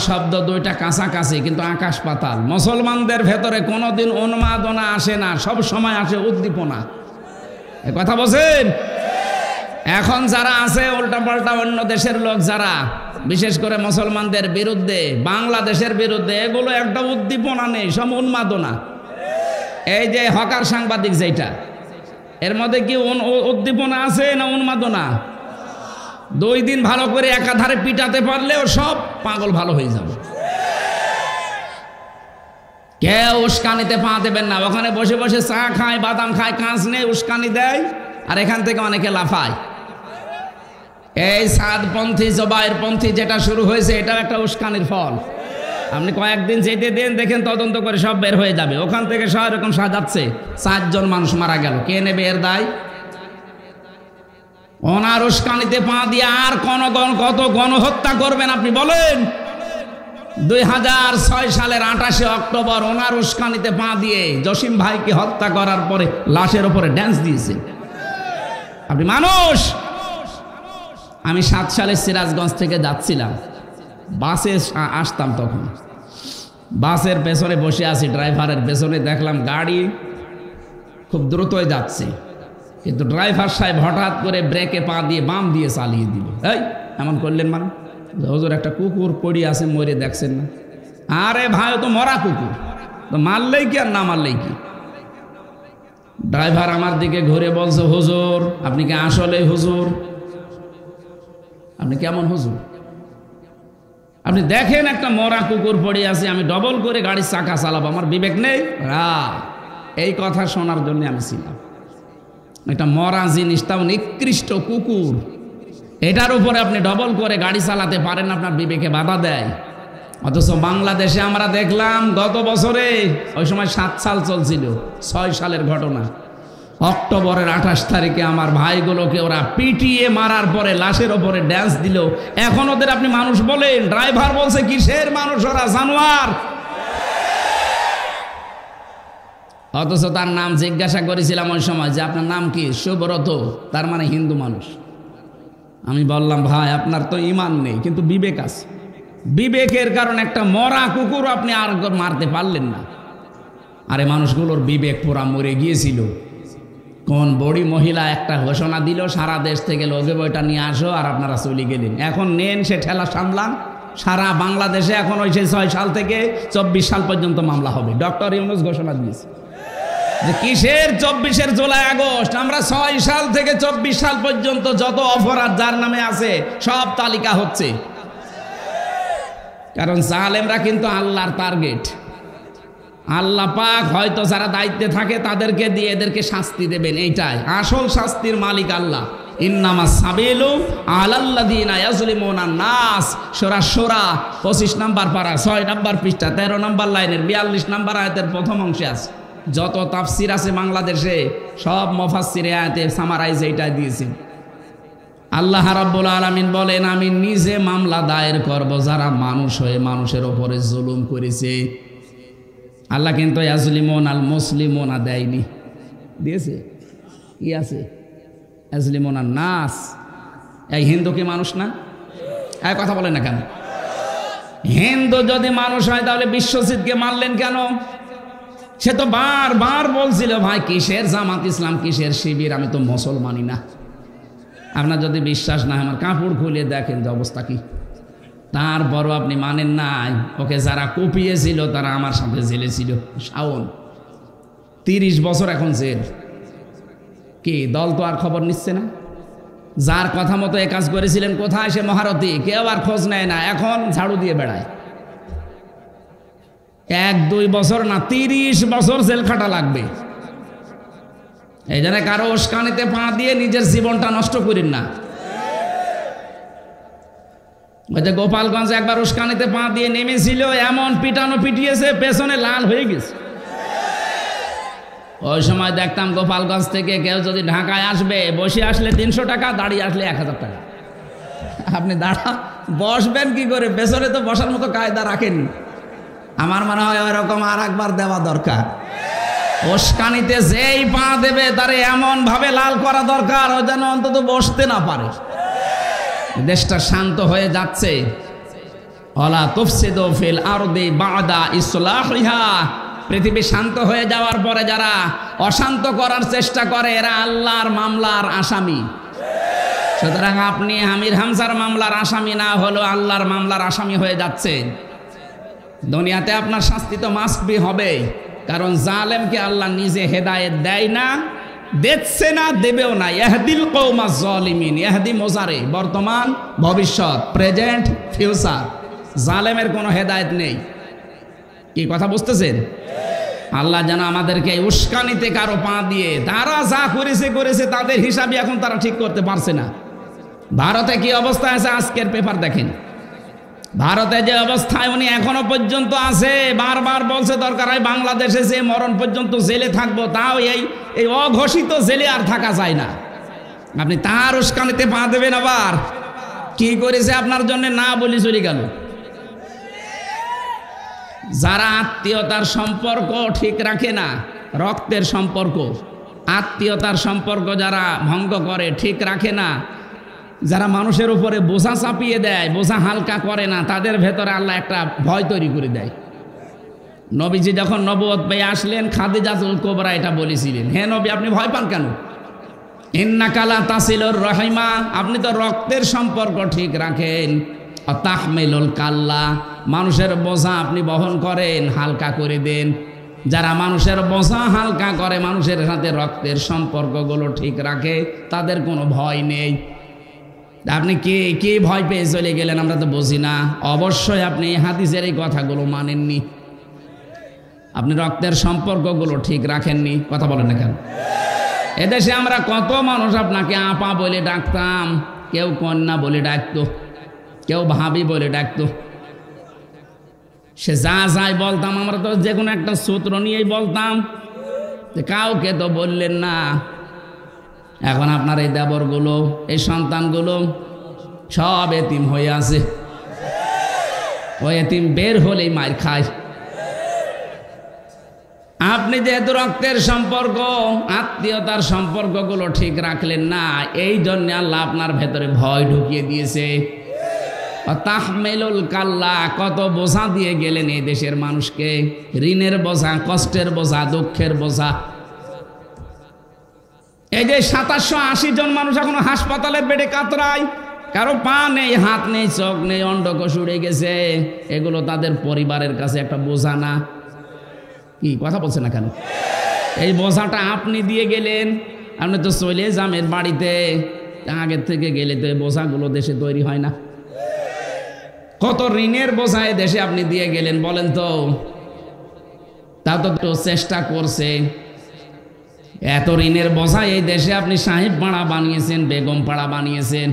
শব্দ 2টা কাছাকাছি, কিন্তু আকাশ পাতাল। মুসলমানদের ভেতরে কোনোদিন উন্মাদনা আসে না, সব সময় আসে উদ্দীপনা। এ কথা বলছেন? এখন যারা আছে উল্টাপাল্টা অন্য দেশের লোক, যারা বিশেষ করে মুসলমানদের বিরুদ্ধে, বাংলাদেশের বিরুদ্ধে, এগুলো একটা উদ্দীপনা নেই, সব উন্মাদনা। এই যে হকার সাংবাদিক যেটা, এর মধ্যে কি উদ্দীপনা আছে না উন্মাদনা? 2 দিন ভালো করে একাধারে পিটাতে পারলেও সব পাগল ভালো হয়ে যাবে। কেউ উস্কানিতে পা দেবেন না। ওখানে বসে বসে চা খায়, বাদাম খায়, কাঁচ নেই, উস্কানি দেয়, আর এখান থেকে অনেকে লাফায়। এই সাদপন্থী জবাইরপন্থী যেটা শুরু হয়েছে, এটাও একটা উস্কানির ফল। আপনি কয়েকদিন যেতে দেন, দেখেন তদন্ত করে সব বের হয়ে যাবে। ওখান থেকে সব এরকম সাজাচ্ছে 4 জন মানুষ মারা গেল, কে নেবে এর দায়? ওনার উস্কানিতে পা দিয়ে আর কত গণহত্যা করবেন আপনি বলেন? 2006 সালের 28শে অক্টোবর ওনার উস্কানিতে পা দিয়ে জসিম ভাইকে হত্যা করার পরে লাশের ওপরে ড্যান্স দিয়েছে। আপনি মানুষ। আমি 7 সালে সিরাজগঞ্জ থেকে যাচ্ছিলাম, বাসে আসতাম, তখন বাসের পেছনে বসে আছি, ড্রাইভারের পেছনে দেখলাম গাড়ি খুব দ্রুতই যাচ্ছে, কিন্তু ড্রাইভার সাহেব হঠাৎ করে ব্রেকে পা দিয়ে বাম দিয়ে চালিয়ে দিল। এই এমন করলেন মানে? হুজুর একটা কুকুর পড়ে আছে, মরে দেখছেন না? আরে ভাই, তো মরা কুকুর, তো মারলেই কি আর না মারলেই কি? ড্রাইভার আমার দিকে ঘুরে বলছে, হুজুর আপনি কি আসলে হুজুর? আপনি কেমন হুজুর? আপনি দেখেন একটা মরা কুকুর পড়ে আছে, আমি ডবল করে গাড়ির চাকা চালাবো, আমার বিবেক নেই? এই কথা শোনার জন্য আমি ছিলাম। একটা মরা জিনিস, তাও নিকৃষ্ট কুকুর, এটার উপরে আপনি ডবল করে গাড়ি চালাতে পারেন, আপনার বিবেকে বাধা দেয়। অথচ বাংলাদেশে আমরা দেখলাম গত বছরে, ওই সময় 7 সাল চলছিল, 6 সালের ঘটনা, অক্টোবরের 28 তারিখে আমার ভাইগুলোকে ওরা পিটিয়ে মারার পরে লাশের ওপরে ড্যান্স দিল। এখন ওদের আপনি মানুষ বলেন? ড্রাইভার বলছে কিসের মানুষ, ওরা জানোয়ার। অথচ তার নাম জিজ্ঞাসা করেছিলাম ওই সময় যে আপনার নাম কি? সুব্রত, তার মানে হিন্দু মানুষ। আমি বললাম ভাই আপনার তো ইমান নেই, কিন্তু বিবেক আছে। বিবেকের কারণে একটা মরা কুকুর আপনি আর মারতে পারলেন না। আরে মানুষগুলোর বিবেক পুরা মরে গিয়েছিল। কোন বড়ি মহিলা একটা ঘোষণা দিল, সারা দেশ থেকে লোকে বইটা নিয়ে আসো, আর আপনারা চলে গেলেন। এখন নেন সে ঠেলা সামলান। সারা বাংলাদেশে এখন ওই 6 সাল থেকে 24 সাল পর্যন্ত মামলা হবে। ডক্টর ইউনূস ঘোষণা দিয়েছে যে কিসের 24 জুলাই আগস্ট, আমরা 6 সাল থেকে 24 সাল পর্যন্ত যত অপরাধ যার নামে আছে সব তালিকা হচ্ছে। কারণ জালেমরা কিন্তু আল্লাহর টার্গেট। আল্লাহ পাক হয়তো যারা দায়িত্বে থাকে তাদেরকে দিয়ে এদেরকে শাস্তি দেবেন, এইটাই আসল শাস্তির মালিক আল্লাহ। ইন্নামাস সাবিলু আলাল্লাযিনা ইয়াজলিমুনান নাস, সূরা শূরা 25 নম্বর পারা 6 নম্বর পৃষ্ঠা 13 নম্বর লাইনের 42 নম্বর আয়াতের প্রথম অংশে আছে। যত তাফসির আছে বাংলাদেশে সব মুফাসসিরে আয়াতে সামারাইজ এইটা দিয়েছেন। আল্লাহ রাব্বুল আলামিন বলেন, আমি নিজে মামলা দায়ের করব যারা মানুষ হয়ে মানুষের ওপরে জুলুম করেছে। আল্লাহ কিন্তু ইয়াজলিমুন আল মুসলিমুনা দেয়নি, দিয়েছে কি আছে? ইয়াজলিমুন আন নাস। এই হিন্দু কি মানুষ না? এই কথা বলেন না কেন? হিন্দু যদি মানুষ হয় তাহলে বিশ্বজিৎকে মারলেন কেন? সে তো বারবার বলছিল ভাই কিসের জামাত ইসলাম, কিসের শিবির, আমি তো মুসলমানই না। আপনার যদি বিশ্বাস না হয় আমার কাপড় খুলে দেখেন যে অবস্থা কি। তারপরও আপনি মানেন নাই। ওকে যারা কুপিয়েছিল তারা আমার সাথে জেলে ছিল। শাওন 30 বছর এখন জেল। কি দল তো আর খবর নিচ্ছে না? যার কথা মতো এ কাজ করেছিলেন কোথায় সে মহারথী, কেউ আর খোঁজ নেয় না, এখন ঝাড়ু দিয়ে বেড়ায়। 1-2 বছর না 30 বছর জেল খাটা লাগবে। এই জন্য কারো উস্কানিতে পা দিয়ে নিজের জীবনটা নষ্ট করেন না। ওই যে গোপালগঞ্জে একবার উস্কানিতে পা দিয়ে নেমেছিল, এমন পিটানো পিটিয়েছে পেছনে লাল হয়ে গেছে। ওই সময় দেখতাম গোপালগঞ্জ থেকে কেউ যদি ঢাকায় আসবে, বসে আসলে 300 টাকা, দাঁড়িয়ে আসলে 1000 টাকা। আপনি বসবেন কি করে? পেছনে তো বসার মতো কায়দা রাখেননি। আমার মনে হয় ওইরকম আর একবার দেওয়া দরকার। উস্কানিতে যেই পা দেবে তারে এমন ভাবে লাল করা দরকার ও যেন অন্তত বসতে না পারে। দেশটা শান্ত হয়ে যাচ্ছে। ওয়ালা তুফসিদু ফিল আরদি বা'দা ইসলাহিহা। পৃথিবী শান্ত হয়ে যাওয়ার পরে যারা অশান্ত করার চেষ্টা করে এরা আল্লাহর মামলার আসামি। সুতরাং আপনি আমির হামজার মামলার আসামি না হলেও আল্লাহর মামলার আসামি হয়ে যাচ্ছে। দুনিয়াতে আপনার শাস্তি তো মাস্ট বি হবে। কারণ জালেমকে আল্লাহ নিজে হেদায়েত দেয় না, দেখছে না, দেবেও না। ইয়াহদিল কওমাজ জালিমিন, ইয়াহদি মোজারে, বর্তমান, ভবিষ্যৎ, প্রেজেন্ট, ফিউচার। জালেমের কোনো হেদায়েত নেই। কি কথা বুঝতেছেন? আল্লাহ যেন আমাদেরকে উস্কানিতে কারো পা দিয়ে, তারা যা করেছে তাদের হিসাবই এখন তারা ঠিক করতে পারছে না। ভারতে কি অবস্থা আছে আজকের পেপার দেখেন। ভারতে যে অবস্থায় উনি এখনো পর্যন্ত আছে, বারবার বলছে দরকার হয় বাংলাদেশে যে মরণ পর্যন্ত জেলে থাকবো, তাও এই অঘোষিত জেলে আর থাকা যায় না। আপনি তার উস্কানিতে পা দেবেন। আবার কি করেছে আপনার জন্য না বলি চলে গেল। যারা আত্মীয়তার সম্পর্ক ঠিক রাখে না, রক্তের সম্পর্ক, আত্মীয়তার সম্পর্ক যারা ভঙ্গ করে, ঠিক রাখে না, যারা মানুষের উপরে বোঝা চাপিয়ে দেয়, বোঝা হালকা করে না, তাদের ভেতরে আল্লাহ একটা ভয় তৈরি করে দেয়। নবীজি যখন নবুয়ত পেয়ে আসলেন, খাদিজাতুল কুবরা এটা বলেছিলেন, হে নবী আপনি ভয় পান কেন? ইন্নাকা লা তাসিলুর রাহিমা, আপনি তো রক্তের সম্পর্ক ঠিক রাখেন। তাহমিলুল কাল্লা, মানুষের বোঝা আপনি বহন করেন, হালকা করে দেন। যারা মানুষের বোঝা হালকা করে, মানুষের সাথে রক্তের সম্পর্কগুলো ঠিক রাখে, তাদের কোনো ভয় নেই। আপনি কে ভয় পেয়ে চলে গেলেন আমরা তো বুঝি না। অবশ্যই আপনি হাদিসের এই কথাগুলো মানেননি, আপনি রক্তের সম্পর্কগুলো ঠিক রাখেননি। কথা বলেন না কেন? এদেশে আমরা কত মানুষ আপনাকে আপা বলে ডাকতাম, কেউ কন্যা বলে ডাকতো, কেউ ভাবি বলে ডাকতো। সে যা যাই বলতাম, আমরা তো যে কোনো একটা সূত্র নিয়েই বলতাম, কাউকে তো বললেন না। এখন আপনার এই দেবরগুলো, এই সন্তানগুলো সব এতিম হয়ে আছে। ওই এতিম বের হলেই মার খায়। আপনি যেহেতু রক্তের সম্পর্ক, আত্মীয়তার সম্পর্কগুলো ঠিক রাখলেন না, এই জন্য আল্লাহ আপনার ভেতরে ভয় ঢুকিয়ে দিয়েছে। তাহমিলুল কাল্লা, কত বোঝা দিয়ে গেলেন এই দেশের মানুষকে, ঋণের বোঝা, কষ্টের বোঝা, দুঃখের বোঝা। এই যে ৭৮০ জন মানুষ এখনো হাসপাতালের বেডে কাতরায়, কারো পা নেই, হাত নেই, চোখ নেই, অন্ডকোষ উড়ে গেছে। এগুলো তাদের পরিবারের কাছে একটা বোঝা না? কি কথা বলছে না কেন? এই বোঝাটা আপনি দিয়ে গেলেন। আপনি তো চলে জামের বাড়িতে, আগের থেকে গেলে তো এই বোঝাগুলো দেশে তৈরি হয় না। কত ঋণের বোঝা এই দেশে আপনি দিয়ে গেলেন বলেন তো। তা তো চেষ্টা করছে। এত ঋণের বোঝা এই দেশে আপনি সাহেব পাড়া বানিয়েছেন, বেগম পাড়া বানিয়েছেন।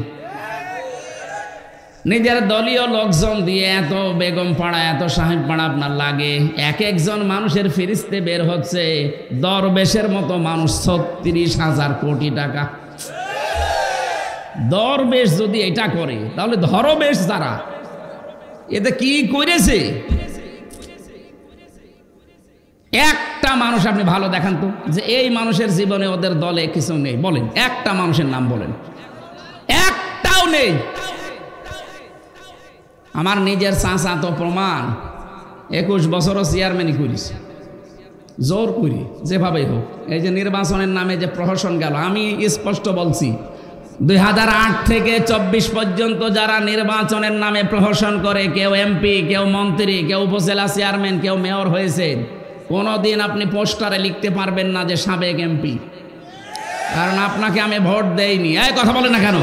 নিজের দলীয় লোকজন দিয়ে এত বেগম পাড়া, এত সাহেব পাড়া আপনার লাগে। এক একজন মানুষের ফিরিস্তে বের হচ্ছে দরবেশের মতো মানুষ, ৩৬,০০০ কোটি টাকা। দরবেশ যদি এটা করে, তাহলে ধরবেশ যারা, এতে কি করেছে? একটা মানুষ আপনি ভালো দেখান তো, যে এই মানুষের জীবনে ওদের দলে কিছু নেই, বলেন একটা মানুষের নাম বলেন। একটাও নেই। আমার নিজের চাচা তো প্রমাণ, ২১ বছরও চেয়ারম্যানই করেছে, জোর করি যেভাবেই হোক। এই যে নির্বাচনের নামে যে প্রহসন গেল, আমি স্পষ্ট বলছি ২০০৮ থেকে ২৪ পর্যন্ত যারা নির্বাচনের নামে প্রহসন করে, কেউ এমপি, কেউ মন্ত্রী, কেউ উপজেলা চেয়ারম্যান, কেউ মেয়র হয়েছে, কোনোদিন আপনি পোস্টারে লিখতে পারবেন না যে সাবেক এমপি, কারণ আপনাকে আমি ভোট দেইনি। এই কথা বলে না কেন?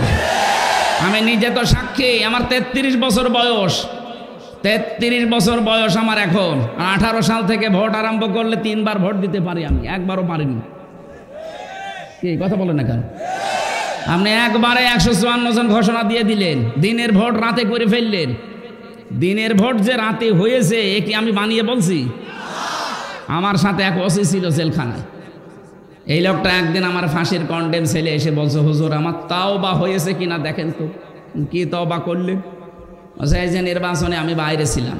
আমি নিজে তো সাক্ষী। আমার ৩৩ বছর বয়স, ৩৩ বছর বয়স আমার এখন। ১৮ সাল থেকে ভোট আরম্ভ করলে ৩ বার ভোট দিতে পারি, আমি একবারও পারিনি। কি কথা বলে না কেন? আপনি একবারে ১৫৪ জন ঘোষণা দিয়ে দিলেন, দিনের ভোট রাতে করে ফেললেন। দিনের ভোট যে রাতে হয়েছে, এ কি আমি বানিয়ে বলছি? আমার সাথে এক ওসি ছিল জেলখানায়। এই লোকটা একদিন আমার ফাঁসির কন্ডেম ছেলে এসে বলছে, হুজুর আমার তাওবা হয়েছে কিনা দেখেন তো। কি তাওবা করলেন? এই যে নির্বাচনে আমি বাইরে ছিলাম,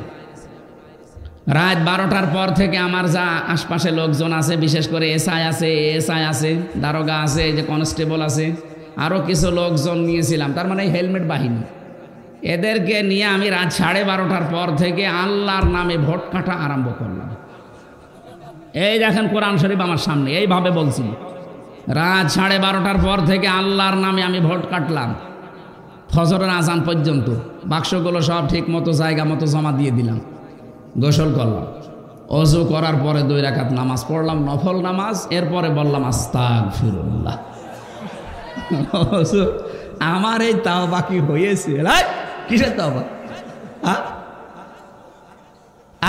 রাত ১২টার পর থেকে আমার যা আশপাশে লোকজন আছে, বিশেষ করে এসআই আছে, এএসআই আছে, দারোগা আছে, এই যে কনস্টেবল আছে, আরও কিছু লোকজন নিয়েছিলাম, তার মানে হেলমেট বাহিনী। এদেরকে নিয়ে আমি রাত 12:30টার পর থেকে আল্লাহর নামে ভোট কাটা আরম্ভ করলাম। এই দেখেন কোরআন শরীফ আমার সামনে, এইভাবে বলছি। রাত 12:30টার পর থেকে আল্লাহর নামে আমি ভোট কাটলাম, ফজরের আজান পর্যন্ত। বাক্সগুলো সব ঠিক মতো জায়গা মতো জমা দিয়ে দিলাম, গোসল করলাম, অজু করার পরে 2 রাকাত নামাজ পড়লাম, নফল নামাজ। এরপরে বললাম আস্তাগফিরুল্লাহ। আমার এই তাওবা কি হয়েছে? কিসের তাওবা?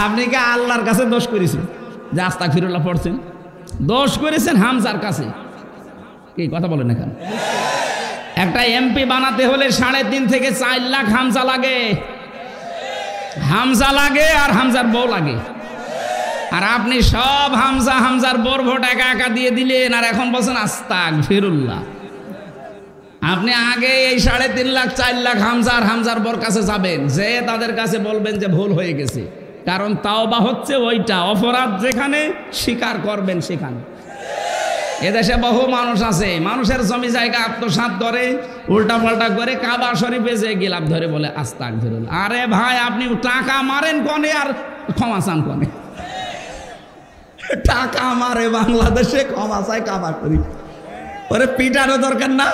আপনি কি আল্লাহর কাছে দোষ করেছেন যে আস্তাগফিরুল্লাহ পড়ছেন? দোষ করেছেন হামজার কাছে। কি কথা বলেন এখানে? একটা এমপি বানাতে হলে 3.5 থেকে 4 লাখ হামজা লাগে। হামজা লাগে আর হামজার বউ লাগে। আর আপনি সব হামজার বউর ভোট একা একা দিয়ে দিলেন, আর এখন বলছেন আস্তাগফিরুল্লাহ। আপনি আগে এই 3.5 লাখ 4 লাখ হামজার বউর কাছে যাবেন, যে তাদের কাছে বলবেন যে ভুল হয়ে গেছে। কারণ তাওবা হচ্ছে ওইটা, অপরাধ যেখানে স্বীকার করবেন সেখানে। এদেশে বহু মানুষ আছে, মানুষের জমি জায়গা আত্মসাৎ করে, উল্টা পাল্টা করে, কাবা শরীফে যে গিলাপ ধরে বলে আস্তাগফিরুল্লাহ। আরে ভাই, আপনি টাকা মারেন কনে আর ক্ষমা চান কনে? টাকা মারে বাংলাদেশে, ক্ষমা চায় কাবা শরীফ। ওরে পিটারও দরকার না।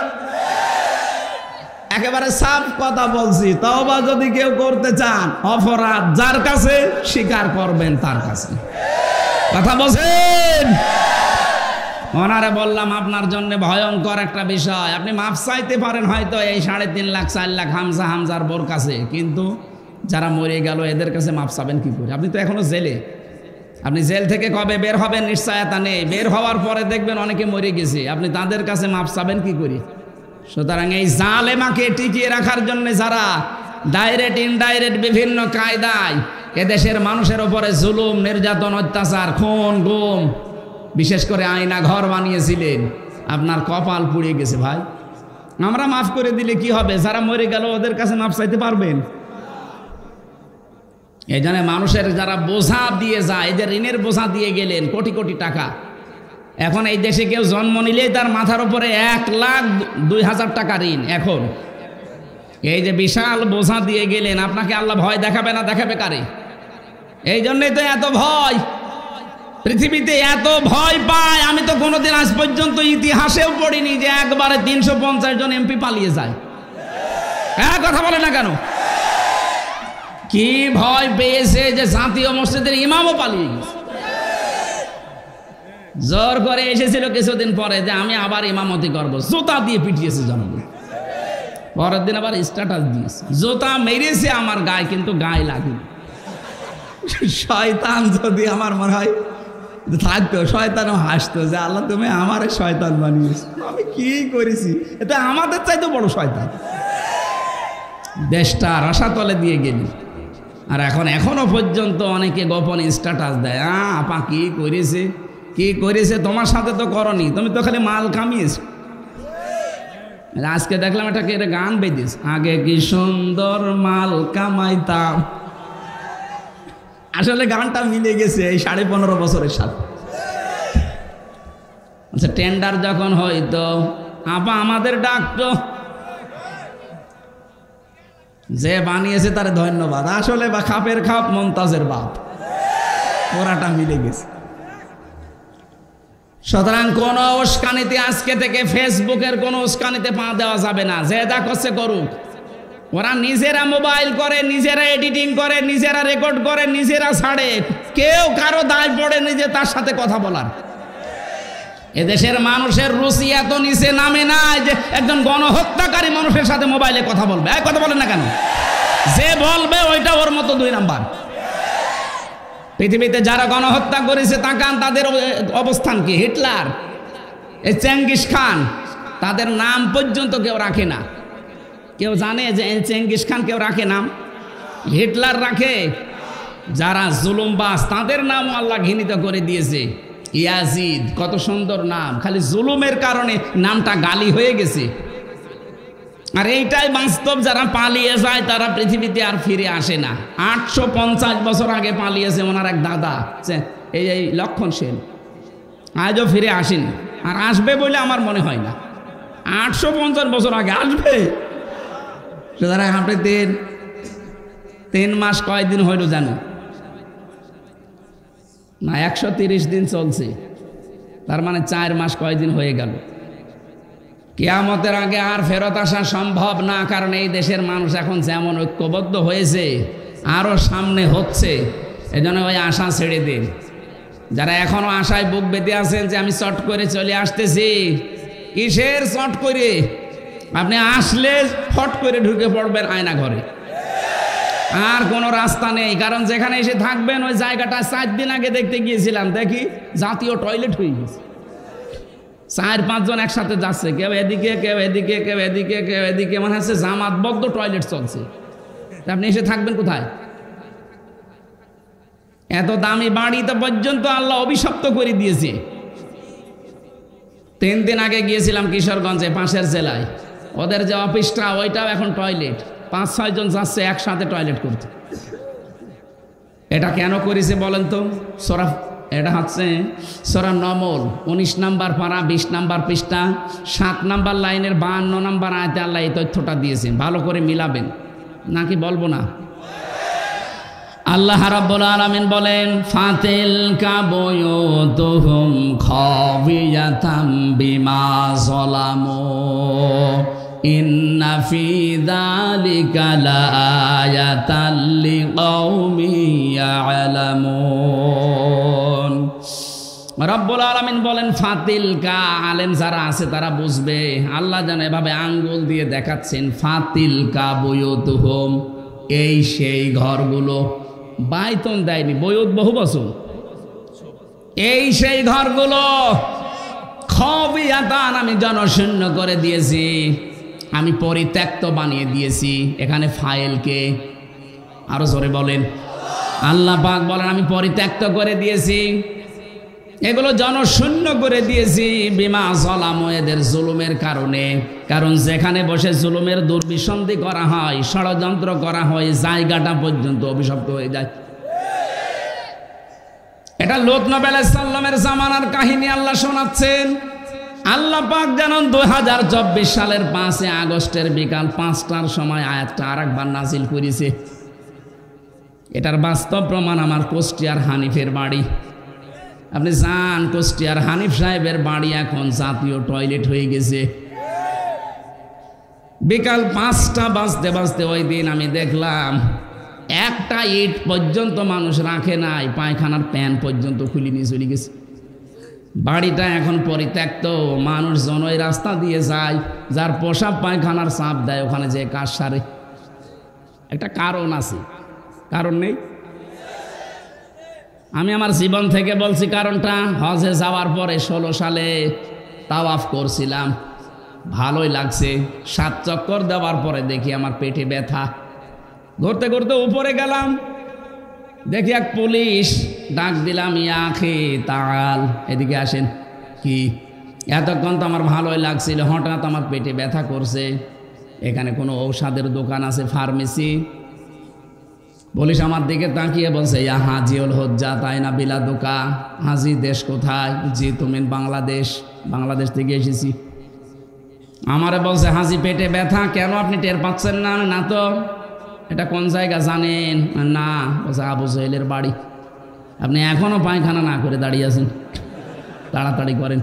একেবারে সাফ কথা বলছি, তওবা যদি কেউ করতে চান, অপরাধ যার কাছে স্বীকার করবেন তার কাছে। কথা বলছেন? ওনারে বললাম আপনার জন্য ভয়ঙ্কর একটা বিষয়। আপনি মাফ চাইতে পারেন হয়তো এই 3.5 লাখ 4 লাখ হামজার বোর কাছে, কিন্তু যারা মরে গেল এদের কাছে মাফ চাবেন কি করে? আপনি তো এখনো জেলে। আপনি জেল থেকে কবে বের হবেন নিশ্চয়তা নেই। বের হওয়ার পরে দেখবেন অনেকে মরে গেছে, আপনি তাদের কাছে মাফ চাবেন কি করে? সুতরাং এই জালেমাকে টিকিয়ে রাখার জন্য যারা ডাইরেক্ট ইনডাইরেক্ট বিভিন্ন কায়দায় এদেশের মানুষের উপরে জুলুম, নির্যাতন, অত্যাচার, খুন, গুম, বিশেষ করে আয়না ঘর বানিয়েছিলেন, আপনার কপাল পুড়ে গেছে ভাই। আমরা মাফ করে দিলে কি হবে? যারা মরে গেল ওদের কাছে মাফ চাইতে পারবেন? এই জন্য মানুষের যারা বোঝা দিয়ে যায়, এই যে ঋণের বোঝা দিয়ে গেলেন কোটি কোটি টাকা, এখন এই দেশে কেউ জন্ম নিলেই তার মাথার উপরে 1,02,000 টাকা ঋণ। এখন এই যে বিশাল বোঝা দিয়ে গেলেন, আপনাকে আল্লাহ ভয় দেখাবে না? দেখাবে কারে? এই জন্যই তো এত ভয় পৃথিবীতে, এত ভয় পায়। আমি তো কোনোদিন আজ পর্যন্ত ইতিহাসেও পড়িনি যে একবারে 350 জন এমপি পালিয়ে যায়। হ্যাঁ, কথা বলে না কেন? কি ভয় পেয়েছে যে জাতীয় মসজিদের ইমামও পালিয়ে গেছে। জোর করে এসেছিল কিছুদিন পরে যে আমি আবার ইমামতি করবো, জুতা দিয়ে পিটিয়েছে জনগণ। পরের দিন আবার স্ট্যাটাস দিয়েছে, জুতা মেরেছে আমার গায়ে কিন্তু গায়ে লাগেনি। শয়তান যদি আমার মনে হয় থাকতো, শয়তানও হাসতো যে আল্লাহ তুমি আমারে শয়তান বানিয়েছো, আমি কি করেছি? এটা আমাদের চাইতে বড় শয়তান। দেশটা রসাতলে দিয়ে গেলি। আর এখনো পর্যন্ত অনেকে গোপন স্ট্যাটাস দেয়, আপা কি করেছে, কি করেছে? তোমার সাথে তো করনি, তুমি তো খালি মাল কামিয়েছ। আজকে দেখলাম এটাকে এটা গান বেঁধেছ, আগে কি সুন্দর মাল কামাইতাম। আসলে গানটা মিলে গেছে এই 15.5 বছরের সাথে। আচ্ছা, টেন্ডার যখন হইতো আপা আমাদের ডাকতো, যে বানিয়েছে তার ধন্যবাদ। আসলে বা খাপের খাপ মমতাজের বাপ, ওরাটা মিলে গেছে। সুতরাং কোন উস্কানিতে আজকে থেকে ফেসবুকের কোন উস্কানিতে পা দেওয়া যাবে না। যে যা করছে করুক, ওরা নিজেরা মোবাইল করে, নিজেরা এডিটিং করে, নিজেরা রেকর্ড করে, নিজেরা ছাড়ে, কেউ কারো দায় পড়ে নিজে তার সাথে কথা বলার। এদেশের মানুষের রুচি এত নিচে নামে না যে একজন গণহত্যাকারী মানুষের সাথে মোবাইলে কথা বলবে। কথা বলেন না কেন? যে বলবে ওইটা ওর মতো 2 নাম্বার। পৃথিবীতে যারা গণহত্যা করেছে তাকান তাদের অবস্থান কি? হিটলার, এই চেঙ্গিস খান, তাদের নাম পর্যন্ত কেউ রাখে না। কেউ জানে যে চেঙ্গিস খান কেউ রাখে নাম? হিটলার রাখে। যারা জুলুমবাজ তাদের নাম আল্লাহ ঘৃণিত করে দিয়েছে। ইয়াজিদ, কত সুন্দর নাম, খালি জুলুমের কারণে নামটা গালি হয়ে গেছে। আর এইটাই বাস্তব, যারা পালিয়ে যায় তারা পৃথিবীতে আর ফিরে আসে না। 850 বছর আগে পালিয়েছে ওনার এক দাদা, এই লক্ষণ সেন, আজও ফিরে আসেনি। আর আসবে বলে আমার মনে হয় না। 850 বছর আগে আসবে। সুতরাং আপনি 3 মাস কয়দিন হইল জানো না? 130 দিন চলছে, তার মানে 4 মাস কয়দিন হয়ে গেল। কিয়ামতের আগে আর ফেরত আসা সম্ভব না, কারণ এই দেশের মানুষ এখন যেমন ঐক্যবদ্ধ হয়েছে, আরো সামনে হচ্ছে। এজন্য ওই আশা ছেড়ে দিন। যারা এখনো আশায় বুক বেঁধে আছেন যে আমি চট করে চলে আসতেছি, কিসের চট করে? আপনি আসলে ফট করে ঢুকে পড়বেন আয়না ঘরে, আর কোনো রাস্তা নেই। কারণ যেখানে এসে থাকবেন ওই জায়গাটা 4 দিন আগে দেখতে গিয়েছিলাম, দেখি জাতীয় টয়লেট হয়ে গেছে। 4-5 জন একসাথে যাচ্ছে, কেউ এদিকে কেউ এদিকে কেউ এদিকে কেউ এদিকে, মনে হচ্ছে জামাতবদ্ধ টয়লেট চলছে। আপনি এসে থাকবেন কোথায়? এত দামি বাড়িতে পর্যন্ত আল্লাহ অভিশপ্ত করে দিয়েছে। 3 দিন আগে গিয়েছিলাম কিশোরগঞ্জে, পাশের জেলায়। ওদের যে অফিসটা ওইটাও এখন টয়লেট। 5-6 জন যাচ্ছে একসাথে টয়লেট করতে। এটা কেন করেছে বলেন তো? এটা হচ্ছে সূরা নমল 19 নম্বর পারা 20 নম্বর পৃষ্ঠা 7 নম্বর লাইনের 52 নম্বর আয়াতে আল্লাহ এই তথ্যটা দিয়েছেন। ভালো করে মিলাবেন, নাকি বলবো না? আল্লাহ রাব্বুল আলামিন বলেন, ফাতিলকা বুয়ুতুহুম খাবিয়াতাম বিমা যালামু ইন্না ফি যালিকা লাআয়াতাল লিকাউমিন ইয়ালামুন। রব্বুল আলামিন বলেন ফাতিলকা, আলেম যারা আছে তারা বুঝবে। আল্লাহ যেন এভাবে আঙ্গুল দিয়ে দেখাচ্ছেন, ফাতিলকা বুয়ুতুহুম, এই সেই ঘরগুলো। বাইতন দেয়নি, বয়ুত বহু বছর। এই সেই ঘরগুলো খাবিয়াতান, আমি জনশূন্য করে দিয়েছি, আমি পরিত্যক্ত বানিয়ে দিয়েছি। এখানে ফাইলকে আরো জোরে বলেন। আল্লাহ পাক বলেন আমি পরিত্যক্ত করে দিয়েছি, এগুলো জনশূন্য করে দিয়েছি বিমা যালামু, এদের জুলুমের কারণে। কারণ যেখানে বসে জুলুমের দুর্বিসন্ধি করা হয়, ষড়যন্ত্র করা হয়, জায়গাটা পর্যন্ত অভিশপ্ত হয়ে যায়। এটা লূত নবী আলাইহিস সালামের জামানার কাহিনী আল্লাহ শোনাচ্ছেন। আল্লাহ পাক যেন 2024 সালের 5 আগস্টের বিকাল 5টার সময় আয়াতটা আরেকবার নাজিল করেছে। এটার বাস্তব প্রমাণ আমার কুষ্টিয়ার হানিফের বাড়ি। আপনি যান, কুষ্টিয়ার হানিফ সাহেবের বাড়ি এখন জাতীয় টয়লেট হয়ে গেছে। বিকাল 5টা বাজতে বাজতে ওই দিন আমি দেখলাম একটা ইট পর্যন্ত মানুষ রাখে নাই, পায়খানার প্যান পর্যন্ত খুলে নিয়ে চলে গেছে। বাড়িটা এখন পরিত্যক্ত, মানুষজন ওই রাস্তা দিয়ে যায়, যার পোশাক পায়খানার চাপ দেয় ওখানে যে কাজ সারে। একটা কারণ আছে, কারণ নেই? আমি আমার জীবন থেকে বলছি কারণটা। হজে যাওয়ার পরে 16 সালে তাওয়াফ করছিলাম, ভালোই লাগছে। 7 চক্কর দেওয়ার পরে দেখি আমার পেটে ব্যথা। ঘুরতে ঘুরতে উপরে গেলাম, দেখি এক পুলিশ, ডাক দিলাম, ইয়া আখি তাআল, এদিকে আসেন। কি? এতক্ষণ তো আমার ভালোই লাগছিল, হঠাৎ আমার পেটে ব্যথা করছে। এখানে কোনো ঔষধের দোকান আছে, ফার্মেসি? পুলিশ আমার দিকে তাকিয়ে বলছে, ইয়া হাজিউল হুজ্জাত আইনা বিলাদুকা, হাজি দেশ কোথায়? জি তুমি বাংলাদেশ। বাংলাদেশ থেকে এসেছি। আমারে বলছে হাজি পেটে ব্যথা, কেন আপনি টের পাচ্ছেন না? না তো। এটা কোন জায়গা জানেন? না। বলছে আবু জহেলের বাড়ি। আপনি এখনো পায়খানা না করে দাঁড়িয়ে আছেন, তাড়াতাড়ি করেন।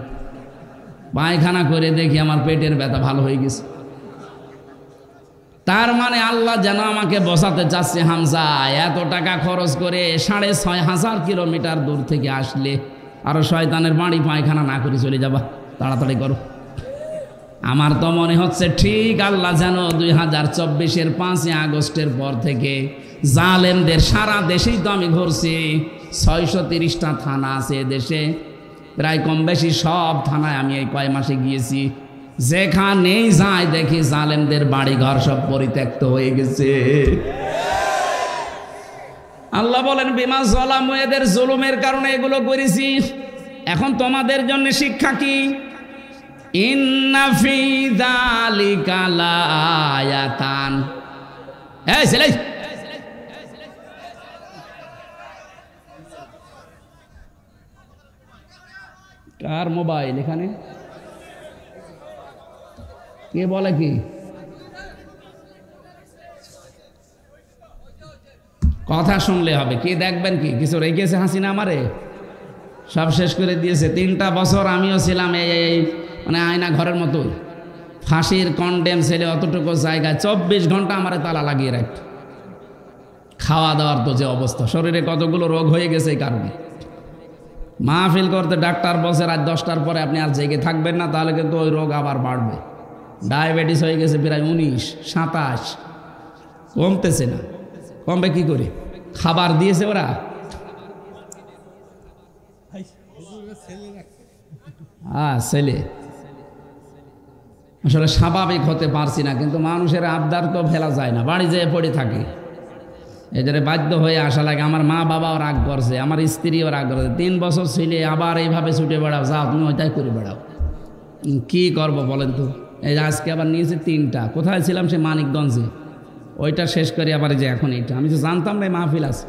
পায়খানা করে দেখি আমার পেটের ব্যথা ভালো হয়ে গেছে। তার মানে আল্লাহ যেন আমাকে বসাতে চাচ্ছে, হামজা এত টাকা খরচ করে 6,500 কিলোমিটার দূর থেকে আসলে আরো শয়তানের বাড়ি পায়খানা না করে চলে যাবা, তাড়াতাড়ি করো। আমার তো মনে হচ্ছে ঠিক আল্লাহ যেন 2024-এর 5 আগস্টের পর থেকে জালেমদের, সারা দেশেই তো আমি ঘুরছি, 630টা থানা আছে দেশে, প্রায় কম বেশি সব থানায় আমি এই কয় মাসে গিয়েছি। যেখানেই যাই দেখি জালেমদের বাড়ি ঘর সব পরিত্যক্ত হয়ে গেছে। আল্লাহ বলেন বিমা যালামু, এদের জুলুমের কারণে এগুলো করেছি। এখন তোমাদের জন্য শিক্ষা কি? ইন্না ফি যালিকা লাআয়াতান। এই ছেলে, কার মোবাইল এখানে? কে বলে কি? কথা শুনলে হবে, কি দেখবেন কি? কিছু রেখেছে হাসিনা আমারে? সব শেষ করে দিয়েছে। 3টা বছর আমিও ছিলাম এই মানে আয়না ঘরের মতো, ফাঁসির কন্ডেম ছেলে, অতটুকু জায়গায় 24 ঘন্টা আমারে তালা লাগিয়ে রাখত। খাওয়া দাওয়ার তো যে অবস্থা, শরীরে কতগুলো রোগ হয়ে গেছে এই কারণে। মাহফিল করতে ডাক্তার বলছে রাত 10টার পরে আপনি আর জেগে থাকবেন না, তাহলে কিন্তু ওই রোগ আবার বাড়বে। ডায়াবেটিস হয়ে গেছে প্রায় 19, 27, কমতেছে না। কমবে কি করে? খাবার দিয়েছে ওরা। ছেলে আসলে স্বাভাবিক হতে পারছি না, কিন্তু মানুষের আবদার তো ফেলা যায় না, বাড়ি যেয়ে পড়ে থাকে। এদের বাধ্য হয়ে আসা লাগে। আমার মা বাবাও রাগ করছে, আমার স্ত্রীও রাগ করছে। 3 বছর ছিলে আবার এইভাবে ছুটে বেড়াও, যাও তুমি ওইটাই করে বেড়াও। কি করব বলেন তো? এই আজকে আবার নিয়েছে 3টা। কোথায় ছিলাম? সে মানিকগঞ্জে। ওইটা শেষ করে আবার যে এখন এইটা। আমি তো জানতাম না মাহফিল আছে,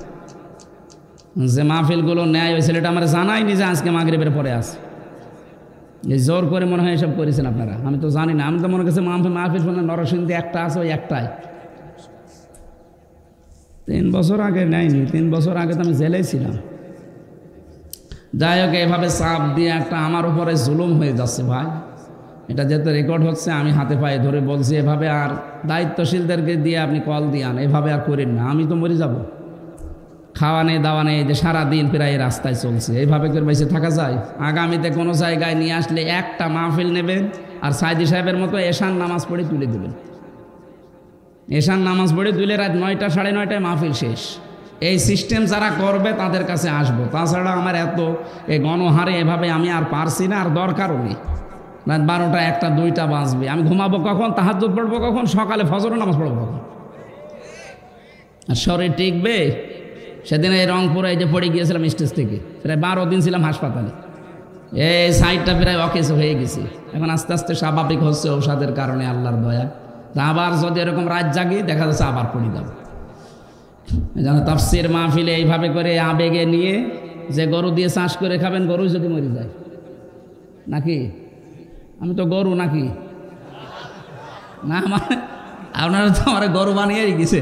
যে মাহফিলগুলো নেয় ওই ছেলেটা আমার জানাইনি যে আজকে মাগরিবের পরে আছে। এই জোর করে মনে হয় এসব করেছেন আপনারা, আমি তো জানি না। আমি তো মনে করছি মাহফিল শুনে নরসিংদী একটা আছে, ওই একটাই। 3 বছর আগে নেয়নি, 3 বছর আগে তো আমি জেলেই ছিলাম। যাই হোক, এভাবে চাপ দিয়ে একটা আমার উপরে জুলুম হয়ে যাচ্ছে ভাই। এটা যেহেতু রেকর্ড হচ্ছে, আমি হাতে পায়ে ধরে বলছি এভাবে আর দায়িত্বশীলদেরকে দিয়ে আপনি কল দিয়ান, এভাবে আর করেন না, আমি তো মরে যাব। খাওয়া নেই দাওয়া নেই, যে সারাদিন প্রায় রাস্তায় চলছে, এইভাবে করে বেঁচে থাকা যায়? আগামীতে কোনো জায়গায় নিয়ে আসলে একটা মাহফিল নেবেন আর সাইদি সাহেবের মতো এশান নামাজ পড়ে তুলে দেবেন। এশান নামাজ পড়ে তুলে রাত 9টা 9:30টায় মাহফিল শেষ। এই সিস্টেম যারা করবে তাদের কাছে আসবো। তাছাড়া আমার এত এই গণহারে এভাবে আমি আর পারছি না, আর দরকারও নেই। রাত 12টা 1টা 2টা বাজবে, আমি ঘুমাবো কখন? তাহাজ্জুদ পড়বো কখন? সকালে ফজরের নামাজ পড়বো কখন? আর শরীর টিকবে? সেদিন এই রংপুরে এই যে পড়ে গিয়েছিলাম স্টেজ থেকে, প্রায় 12 দিন ছিলাম হাসপাতালে। এই সাইডটা প্রায় অকেজ হয়ে গেছে, এখন আস্তে আস্তে স্বাভাবিক হচ্ছে ঔষধের কারণে, আল্লাহর দয়া। আবার যদি এরকম রাত জাগি দেখা যাচ্ছে আবার পড়ে যাব। যেন তাফসীর মাহফিলে এইভাবে করে আবেগে নিয়ে, যে গরু দিয়ে চাষ করে খাবেন, গরু যদি মরে যায় নাকি? আমি তো গরু নাকি? না মানে আপনারা তো আমার গরু বানিয়েই গেছে।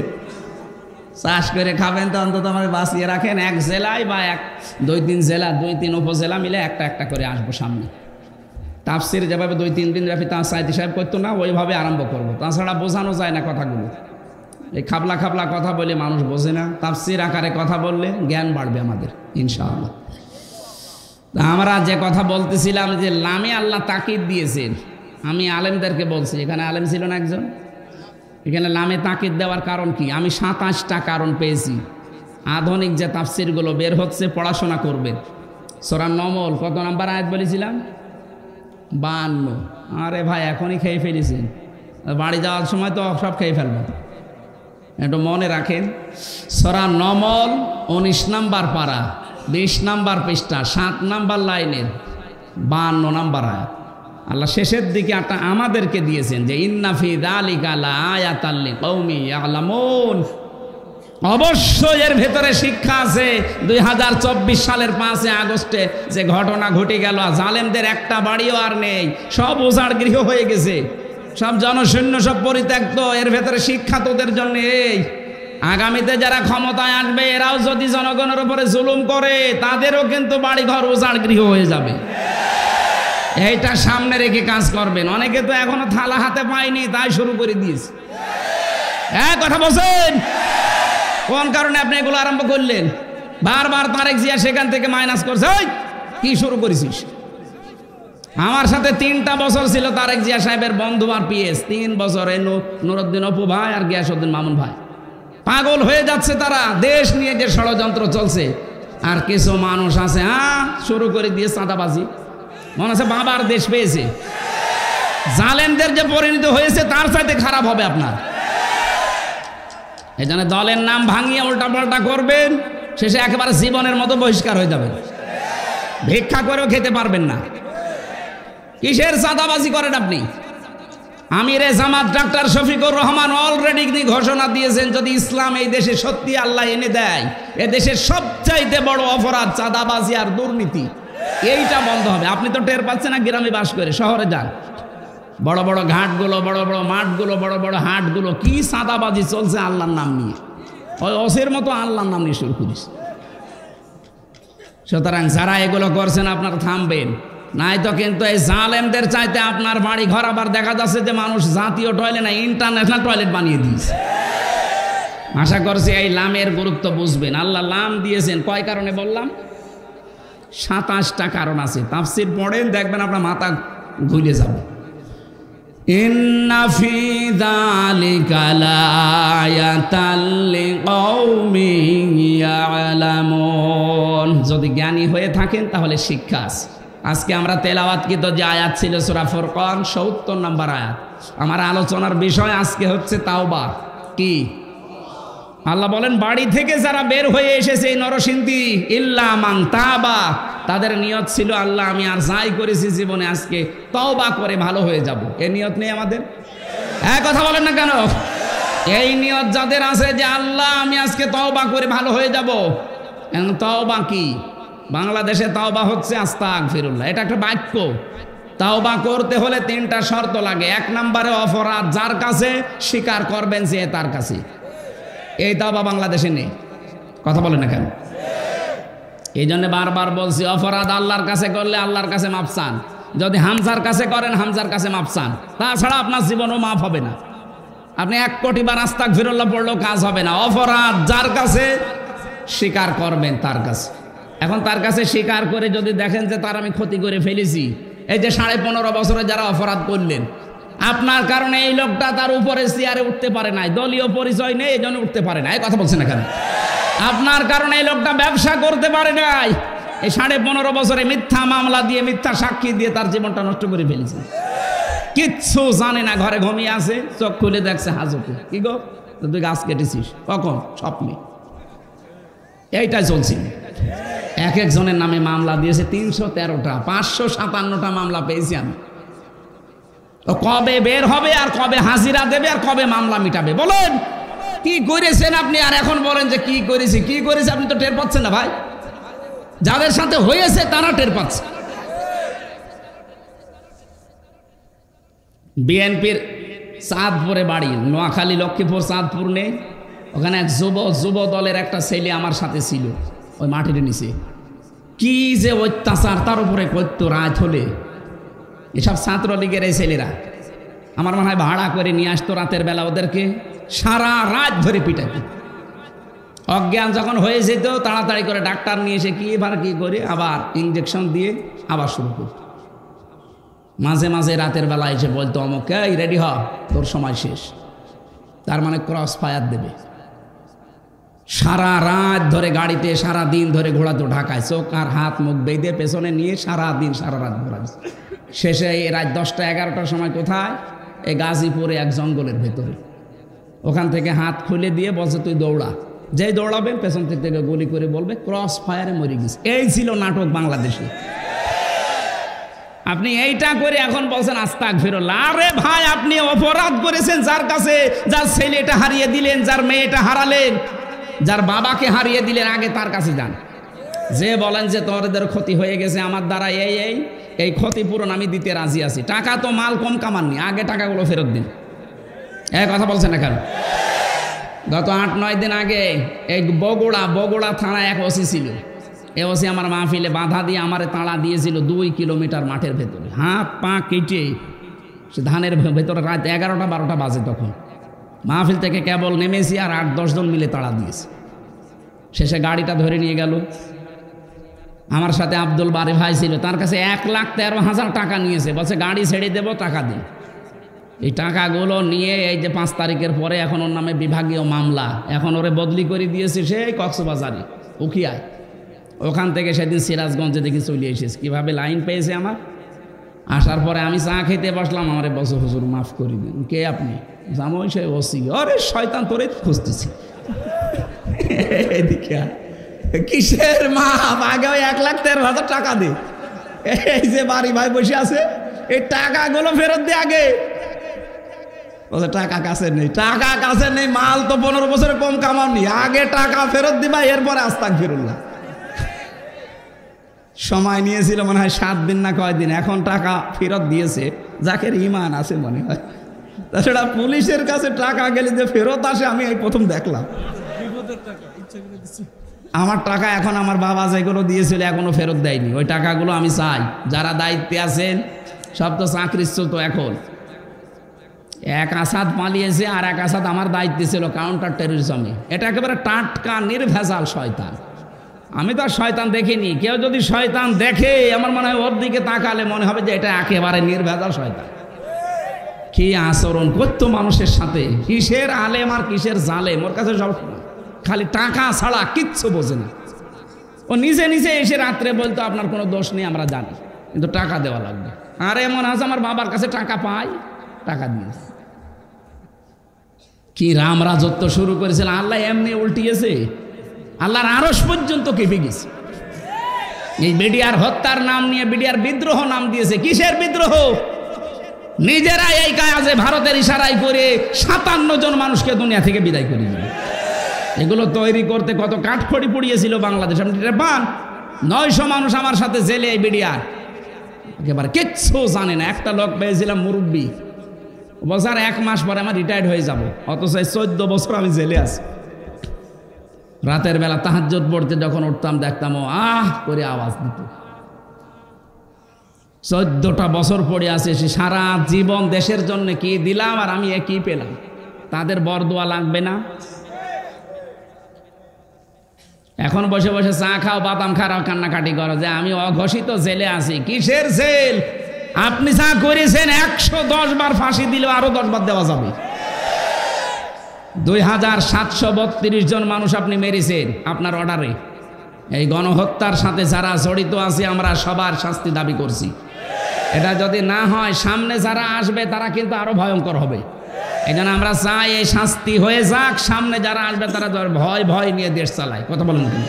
চাষ করে খাবেন তো অন্তত আমার বাঁচিয়ে রাখেন। 1 জেলায় বা 2-3 জেলা, 2-3 উপজেলা মিলে একটা একটা করে আসবো সামনে। তাফসীর যেভাবে 2-3 দিন ব্যাপী তা সাইদি সাহেব করতো না, ওইভাবে আরম্ভ করবো। তাছাড়া বোঝানো যায় না কথাগুলো। এই খাবলা খাবলা কথা বলে মানুষ বোঝে না। তাফসীর আকারে কথা বললে জ্ঞান বাড়বে আমাদের ইনশাআল্লাহ। আমরা যে কথা বলতেছিলাম, যে লামে আল্লাহ তাকিদ দিয়েছেন, আমি আলেমদেরকে বলছি, এখানে আলেম ছিল না একজন, এখানে লামে তাকিদ দেওয়ার কারণ কি? আমি 27টা কারণ পেয়েছি। আধুনিক যে তাফসীরগুলো বের হচ্ছে, পড়াশোনা করবেন। সূরা নমল কত নাম্বার আয়াত বলেছিলাম? 52। আরে ভাই এখনই খেয়ে ফেলেছেন, বাড়ি যাওয়ার সময় তো সব খেয়ে ফেলবেন। একটু মনে রাখেন, সূরা নমল 19 নাম্বার পারা, 20 নাম্বার পৃষ্ঠা, 7 নাম্বার লাইনের 52 নাম্বার আয়াত। আল্লাহ শেষের দিকে একটা আমাদেরকে দিয়েছেন যে ইন্না ফি যালিকা লাআয়াতাল লিকাউমি ইয়ালামুন। অবশ্যই এর ভেতরে শিক্ষা আছে। 2024 সালের 5 আগস্টে যে ঘটনা ঘটে গেল, জালেমদের একটা বাড়িও আর নেই, সব উজাড় গৃহ হয়ে গেছে, সব জনশূন্য, সব পরিত্যক্ত। এর ভেতরে শিক্ষা তোদের জন্য এই, আগামীতে যারা ক্ষমতায় আসবে এরাও যদি জনগণের উপরে জুলুম করে, তাদেরও কিন্তু বাড়িঘর উজাড় গৃহ হয়ে যাবে। এইটা সামনে রেখে কাজ করবেন। অনেকে তো এখনো থালা হাতে পায়নি, তাই শুরু করে দিয়েছে। কথা বলছেন? কোন কারণে আপনি এগুলো আরম্ভ করলেন? বারবার তারেক জিয়া সেখান থেকে মাইনাস করছে। কি শুরু করেছিস? আমার সাথে 3টা বছর ছিল তারেক জিয়া সাহেবের বন্ধু আর পিএস। 3 বছরে নুরুদ্দিন অপু ভাই আর গিয়াসউদ্দিন মামুন ভাই পাগল হয়ে যাচ্ছে তারা, দেশ নিয়ে যে ষড়যন্ত্র চলছে। আর কিছু মানুষ আছে শুরু করে দিয়ে চাঁদাবাজি, মনে আছে বাবার দেশ পেয়েছে। জালেমদের যে পরিণত হয়েছে তার সাথে খারাপ হবে আপনার। এই জন্য দলের নাম ভাঙিয়ে উল্টা পাল্টা করবেন, শেষে একেবারে জীবনের মতো বহিষ্কার হয়ে যাবেন। ভিক্ষা করেও খেতে পারবেন না। কিসের চাঁদাবাজি করেন আপনি? আমিরে জামাত ডাক্তার শফিকুর রহমান অলরেডি ঘোষণা দিয়েছেন, যদি ইসলাম এই দেশে সত্যি আল্লাহ এনে দেয়, এ দেশের সবচাইতে বড় অপরাধ চাঁদাবাজি আর দুর্নীতি। এইটা বন্ধ হবে। আপনি তো টের পাচ্ছেন না, গ্রামে বাস করে, শহরে যান, বড় বড় ঘাটগুলো, বড় বড় মাঠগুলো, বড় বড় হাটগুলো, কি চাঁদাবাজি চলছে আল্লাহর নাম নিয়ে। ওই অসের মতো আল্লাহর নাম নিয়ে শুরু করিস। সুতরাং যারা এগুলো করছেন আপনারা থামবেন, নাই তো কিন্তু এই জালেমদের চাইতে আপনার বাড়ি ঘর আবার দেখা যাচ্ছে যে মানুষ জাতীয় টয়লেট না ইন্টারন্যাশনাল টয়লেট বানিয়ে দিয়েছে। আশা করছি এই লামের গুরুত্ব বুঝবেন। আল্লাহ লাম দিয়েছেন কয় কারণে বললাম? 27টা কারণ আছে। তাফসীর পড়েন দেখবেন আপনার মাথা ঘুরে যাবে। ইন্না ফি যালিকা লাআয়াতাল লিকাউমিন ইয়ালামুন। যদি জ্ঞানী হয়ে থাকেন তাহলে শিক্ষা আছে। আজকে আমরা তেলাওয়াতকৃত যে আয়াত ছিল সূরা ফুরকান ৭০ নম্বর আয়াত। আমার আলোচনার বিষয় আজকে হচ্ছে তাওবা। কি? আল্লাহ বলেন বাড়ি থেকে যারা বের হয়ে এসেছে এই নরসিংদী, ইল্লা মান তাবা, তাদের নিয়ত ছিল আল্লাহ আমি আর যাই করেছি জীবনে আজকে তওবা করে ভালো হয়ে যাব। এই নিয়ত নেই আমাদের? কথা বলেন না কেন? এই নিয়ত যাদের আছে যে আল্লাহ আমি আজকে তওবা করে ভালো হয়ে যাব। তওবা কি? বাংলাদেশে তওবা হচ্ছে আস্তাগফিরুল্লাহ, এটা একটা বাক্য। তওবা করতে হলে 3টা শর্ত লাগে। 1 নম্বরে অপরাধ যার কাছে স্বীকার করবেন সে তার কাছে। এই তওবা বাংলাদেশে নেই। কথা বলেন না কেন? এই জন্য বারবার বলছি অপরাধ আল্লাহর কাছে করলে আল্লাহর কাছে মাপ চান। যদি হামজার কাছে করেন হামজার কাছে মাপ চান, তাছাড়া আপনার জীবনও মাপ হবে না। আপনি 1 কোটি বার আস্তাগফিরুল্লাহ পড়লেও কাজ হবে না। অপরাধ যার কাছে স্বীকার করবেন তার কাছে। এখন তার কাছে স্বীকার করে যদি দেখেন যে তার আমি ক্ষতি করে ফেলেছি, এই যে 15.5 বছরে যারা অপরাধ করলেন, আপনার কারণে এই লোকটা তার উপরে চেয়ারে উঠতে পারে নাই, দলীয় পরিচয় নেই এই জন্য উঠতে পারে না। এই কথা বলছেন না কেন? আপনার কারণে এই লোকটা ব্যবসা করতে পারে নাই, এই 15.5 বছরে মিথ্যা মামলা দিয়ে মিথ্যা সাক্ষী দিয়ে তার জীবনটা নষ্ট করে ফেলেছে। কিচ্ছু জানে না, ঘরে ঘুমিয়ে আছে, চোখ খুলে দেখছে হাজতে। কি গো তুই গাছ কেটেছিস কখন? স্বপ্নে। এইটাই চলছে। এক একজনের নামে মামলা দিয়েছে 313টা, 557টা মামলা পেয়েছি আমি। কবে বের হবে আর কবে হাজিরা দেবে আর কবে মামলা মিটাবে? বলেন কি করেছেন আপনি? আর এখন বলেন যে কি করেছি, কি করেছি আপনি তো টের পাচ্ছেন না ভাই। যাদের সাথে হয়েছে তারা টের পাচ্ছে। বিএনপির চাঁদপুরে বাড়ি, নোয়াখালী লক্ষ্মীপুর চাঁদপুর নেই, ওখানে এক যুব দলের একটা ছেলে আমার সাথে ছিল ওই মাটির নিচে। কি যে অত্যাচার তার উপরে করতো রাত হলে। এসব ছাত্রলীগের এই ছেলেরা আমার মনে হয় ভাড়া করে নিয়ে আসতো রাতের বেলা, ওদেরকে সারা রাত ধরে পিটাতো। অজ্ঞান যখন হয়ে যেত তাড়াতাড়ি করে ডাক্তার নিয়ে এসে কি এবার কি করে আবার ইঞ্জেকশন দিয়ে আবার শুরু করত। মাঝে মাঝে রাতের বেলা এসে বলতো অমুকে এই রেডি হ, তোর সময় শেষ। তার মানে ক্রস ফায়ার দেবে। সারা রাত ধরে গাড়িতে সারা দিন ধরে ঘোরাতো ঢাকায়, চোখ আর হাত মুখ বেঁধে পেছনে নিয়ে সারা দিন সারা রাত ঘোরাচ্ছে। শেষে এই রাত 10টা 11টার সময় কোথায়? এই গাজীপুরে এক জঙ্গলের ভেতরে। ওখান থেকে হাত খুলে দিয়ে বলছে তুই দৌড়া। যেই দৌড়াবেন পেছন থেকে গুলি করে বলবে ক্রস ফায়ারে মরে গেছে। এই ছিল নাটক বাংলাদেশে। আপনি এইটা করে এখন বলছেন আস্তাগফিরুল্লাহ। আরে ভাই আপনি অপরাধ করেছেন যার কাছে, যার ছেলেটা হারিয়ে দিলেন, যার মেয়েটা হারালেন, যার বাবাকে হারিয়ে দিলেন, আগে তার কাছে যান। যে বলেন যে তোদের ক্ষতি হয়ে গেছে আমার দ্বারা, এই ক্ষতিপূরণ আমি দিতে রাজি আছি। টাকা তো মাল কম কামাননি, আগে টাকাগুলো ফেরত দিন। এই কথা বলছেন না কেন? গত 8-9 দিন আগে এই বগুড়া থানায় এক ওসি ছিল। এই ওসি আমার মাহফিলে বাধা দিয়ে আমারে তাড়া দিয়েছিল 2 কিলোমিটার মাঠের ভেতরে, হাত পা কেটে। সে ধানের ভেতরে রাত 11টা-12টা বাজে তখন। মাহফিল থেকে কেবল নেমেছি আর 8-10 জন মিলে তাড়া দিয়েছে। শেষে গাড়িটা ধরে নিয়ে গেল। আমার সাথে আব্দুল বারি ভাই ছিল, তার কাছে 1,13,000 টাকা নিয়েছে। বলছে গাড়ি ছেড়ে দেবো, টাকা দিন। এই টাকাগুলো নিয়ে এই যে 5 তারিখের পরে এখন ওর নামে বিভাগীয় মামলা, এখন ওরে বদলি করে দিয়েছে সেই কক্সবাজারে উখিয়ায়। ওখান থেকে সেদিন সিরাজগঞ্জে দেখি চলে এসেছে। কীভাবে লাইন পেয়েছে আমার। আসার পরে আমি চা খেতে বসলাম, আমারে বছর হুজুর মাফ করে দিন। কে আপনি? জামই সে ওসি। আরে শয়তান তোরে খুঁজতেছি। এদিকে কিসের মাপ? আগে ওই 1,13,000 টাকা দে। এই যে বাড়ি ভাই বসে আছে, এই টাকাগুলো ফেরত দে আগে। বলছে টাকা কাছে নেই। টাকা কাছে নেই, মাল তো 15 বছরে কম কামাওনি, আগে টাকা ফেরত দিবা, এরপরে আস্তাগফিরুল্লাহ। সময় নিয়েছিল মনে হয় 7 দিন না কয় দিন, এখন টাকা ফেরত দিয়েছে। যাকে ইমান আছে মনে হয়। তাছাড়া পুলিশের কাছে টাকা গেলে যে ফেরত আসে আমি এই প্রথম দেখলাম। আমার টাকা এখন আমার বাবা যেগুলো দিয়েছিল এখনো ফেরত দেয়নি। ওই টাকাগুলো আমি চাই। যারা দায়িত্বে আছেন সব তো চাকরিচ্যুত এখন। এক আসাদ পালিয়েছে আর এক আসাদ আমার দায়িত্বে ছিল কাউন্টার টেররিজমে। এটা একেবারে টাটকা নির্ভেজাল শয়তান। আমি তো আর শয়তান দেখিনি, কেউ যদি শয়তান দেখে আমার মনে হয় ওর দিকে তাকালে মনে হবে যে এটা একেবারে নির্ভেজাল শয়তান। কি আচরণ করতো মানুষের সাথে, কিসের আলেম আর কিসের জালেম, ওর কাছে সব খালি টাকা ছাড়া কিচ্ছু বোঝে না। ও নিজে নিজে এসে রাত্রে বলতো আপনার কোনো দোষ নেই আমরা জানি, কিন্তু টাকা দেওয়া লাগবে। আর এমন আছে আমার বাবার কাছে টাকা পাই, টাকা দিয়েছে। কি রাম রাজত্ব শুরু করেছিল, আল্লাহ এমনি উল্টিয়েছে, আল্লাহর আরশ পর্যন্ত কেঁপে গেছে। এই বিডিআর হত্যার নাম নিয়ে বিডিআর বিদ্রোহ নাম দিয়েছে। কিসের বিদ্রোহ? নিজেরাই এই কাজে ভারতের ইশারায় করে 57 জন মানুষকে দুনিয়া থেকে বিদায় করে দিল। এগুলো তৈরি করতে কত কাঠখড়ি পুড়িয়েছিল বাংলাদেশ, আপনি পান। 900 মানুষ আমার সাথে জেলে, এই বিডিআর একেবারে কিচ্ছু জানে না। একটা লোক পেয়েছিলাম মুরব্বী, বছর 1 মাস পরে আমার রিটায়ার্ড হয়ে যাব, অথচ 14 বছর আমি জেলে আছি। রাতের বেলা তাহাজ্জুদ পড়তে যখন উঠতাম দেখতাম ও আহ করে আওয়াজ দিত। 14টা বছর পড়ে আছে, সে সারা জীবন দেশের জন্য কি দিলাম আর আমি কি পেলাম। তাদের বরদোয়া লাগবে না? এখন বসে বসে চা খাও, বাদাম খাও, কান্নাকাটি করো যে আমি অঘোষিত জেলে আছি। কিসের জেল? আপনি যা করেছেন 110 বার ফাঁসি দিলে আরো 10 বার দেওয়া যাবে। 2732 জন মানুষ আপনি মেরেছেন আপনার অর্ডারে। এই গণহত্যার সাথে যারা জড়িত আছে আমরা সবার শাস্তি দাবি করছি। এটা যদি না হয় সামনে যারা আসবে তারা কিন্তু আরো ভয়ঙ্কর হবে। এই জন্য আমরা চাই এই শাস্তি হয়ে যাক, সামনে যারা আসবে তারা ভয় ভয় নিয়ে দেশ চালায়। কথা বলেন কি?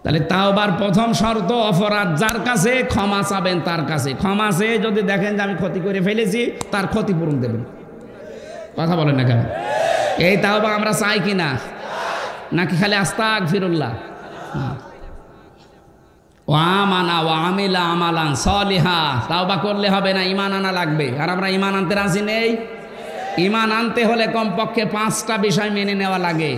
তাহলে তাওবার প্রথম শর্ত, অপরাধ যার কাছে ক্ষমা চাবেন তার কাছে। ক্ষমা চেয়ে যদি দেখেন যে আমি ক্ষতি করে ফেলেছি, তার ক্ষতিপূরণ দেবেন। কথা বলেন না কেন? এই তাওবা আমরা চাই কি না? নাকি খালি আস্তাগফিরুল্লাহ? ও আমানা ও আমিলা আমালান সলিহা। তাওবা করলে হবে না, ঈমান আনা লাগবে। আর আমরা ঈমান আনতে রাজি নেই। ঈমান আনতে হলে কমপক্ষে 5টা বিষয় মেনে নেওয়া লাগে।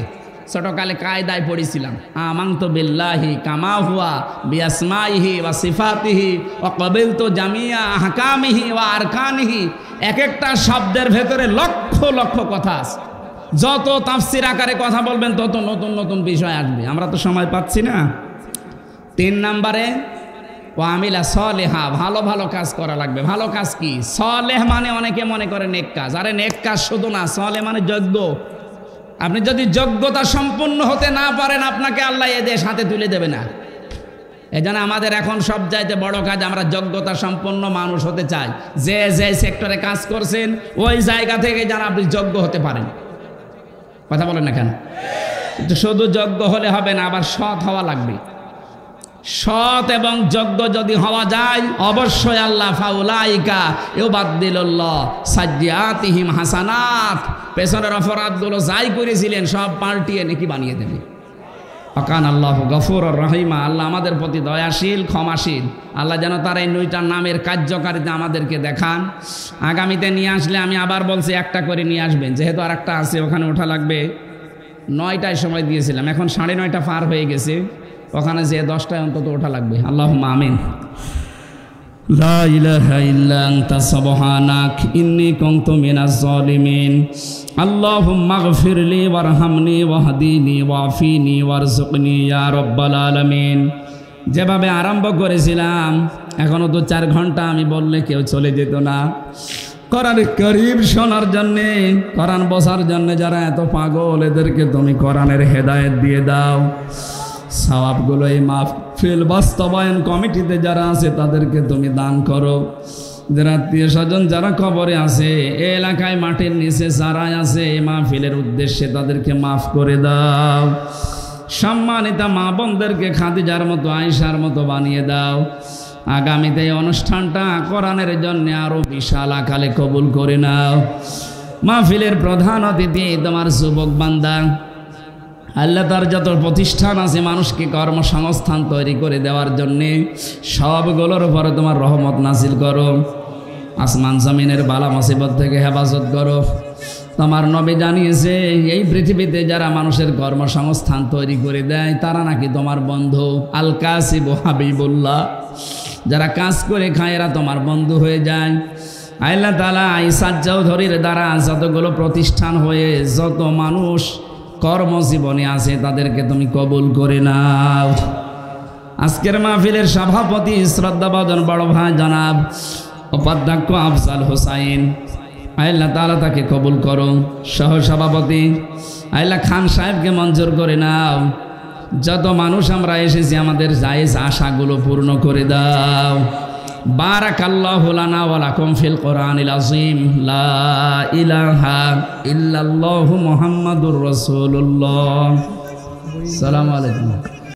ছোটকালে কায়দায় পড়েছিলাম, আমানতু বিল্লাহি কামা হুয়া বিআসমাইহি ওয়া সিফাতিহি ওয়া ক্বাবিলতু জামিয়া আহকামিহি ওয়া আরকানিহি। এক একটা শব্দের ভেতরে লক্ষ লক্ষ কথা আছে। যত তাফসীর আকারে কথা বলবেন তত নতুন নতুন বিষয় আসবে। আমরা তো সময় পাচ্ছি না। 3 নম্বরে ও আমিলা সলেহা, ভালো ভালো কাজ করা লাগবে। ভালো কাজ কি? সলেহ মানে অনেকে মনে করে নেক কাজ। আরে নেক কাজ শুধু না, সলেহ মানে যোগ্য। আপনি যদি যোগ্যতা সম্পূর্ণ হতে না পারেন, আপনাকে আল্লাহ এ দেশ হাতে তুলে দেবে না। এই জন্য আমাদের এখন সব চাইতে বড় কাজ, আমরা যোগ্যতা সম্পন্ন মানুষ হতে চাই। যে যে সেক্টরে কাজ করছেন ওই জায়গা থেকে যেন আপনি যোগ্য হতে পারেন। কথা বলেন না কেন? কিন্তু শুধু যোগ্য হলে হবে না, আবার সৎ হওয়া লাগবে। সৎ এবং যোগ্য যদি হওয়া যায়, অবশ্যই আল্লাহ ফাউলাইকা ইউবাদদিলুল্লাহ সাইয়্যাতিহিম হাসানাত, পেছনের অপরাধগুলো যাই করেছিলেন সব পাল্টিয়ে নেকি বানিয়ে দেবে। আকান আল্লাহ গফুরুর রহিমা, আল্লাহ আমাদের প্রতি দয়াশীল, ক্ষমাশীল। আল্লাহ যেন তার এই 9টা নামের কার্যকারিতা আমাদেরকে দেখান। আগামীতে নিয়ে আসলে আমি আবার বলছি একটা করে নিয়ে আসবেন, যেহেতু আর একটা আছে ওখানে ওঠা লাগবে। 9টায় সময় দিয়েছিলাম, এখন 9:30 পার হয়ে গেছে, ওখানে যে 10টায় অন্তত ওঠা লাগবে। আল্লাহুম্মা আমিন। লা ইলাহা ইল্লা আনতা সুবহানাক ইন্নী কুনতু মিনাজ জালিমিন। আল্লাহুম্মা গফিরলি ওয়ারহামনি ওয়াহদিনি ওয়াফিনি ওয়ারযুকনি ইয়া রাব্বাল আলামিন। যেভাবে আরম্ভ করেছিলাম, এখনো তো 4 ঘন্টা আমি বললে কেউ চলে যেত না। কোরআন কারীম শোনার জন্যে, কোরআন বোঝার জন্যে যারা এত পাগল, এদেরকে তুমি কোরআনের হেদায়েত দিয়ে দাও। সওয়াবগুলো এই মাহফিল বাস্তবায়ন কমিটিতে যারা আছে তাদেরকে তুমি দান করো। যারা আত্মীয় স্বজন যারা কবরে আছে, এই এলাকায় মাটির নিচে যারা আছে, এই মাহফিলের উদ্দেশ্যে তাদেরকে মাফ করে দাও। সম্মানিতা মা বোনদেরকে খাদিজার মতো, আয়েশার মতো বানিয়ে দাও। আগামীতে এই অনুষ্ঠানটা কোরআনের জন্য আরো বিশাল আকারে কবুল করে নাও। মাহফিলের প্রধান অতিথি তোমার যুবক বান্দা, আল্লাহ তার যত প্রতিষ্ঠান আছে মানুষকে কর্মসংস্থান তৈরি করে দেওয়ার জন্যে সবগুলোর উপরে তোমার রহমত নাজিল করো। আসমান জমিনের বালা মুসিবত থেকে হেফাজত করো। তোমার নবী জানিয়েছে এই পৃথিবীতে যারা মানুষের কর্মসংস্থান তৈরি করে দেয় তারা নাকি তোমার বন্ধু। আল কাসিবু হাবিবুল্লাহ, যারা কাজ করে খায় এরা তোমার বন্ধু হয়ে যায়। আল্লাহ তাআলা ইসাদ চৌধুরীর দ্বারা যতগুলো প্রতিষ্ঠান হয়ে যত মানুষ কর্মজীবনে আছে তাদেরকে তুমি কবুল করে নাও। আজকের মাহফিলের সভাপতি শ্রদ্ধাভাজন বড় ভাই জনাব উপাধ্যক্ষ আফজাল হোসাইন, আল্লাহ তাআলা তাকে কবুল করো। সহ সভাপতি আল্লাহ খান সাহেবকে মঞ্জুর করে নাও। যত মানুষ আমরা এসেছি আমাদের জায়েজ আশাগুলো পূর্ণ করে দাও। বারাকাল্লাহু লানা ওয়া লাকুম ফিল কোরআনিল আযীম। লা ইলাহা ইল্লাল্লাহু মুহাম্মাদুর রাসূলুল্লাহ। আসসালামু আলাইকুম।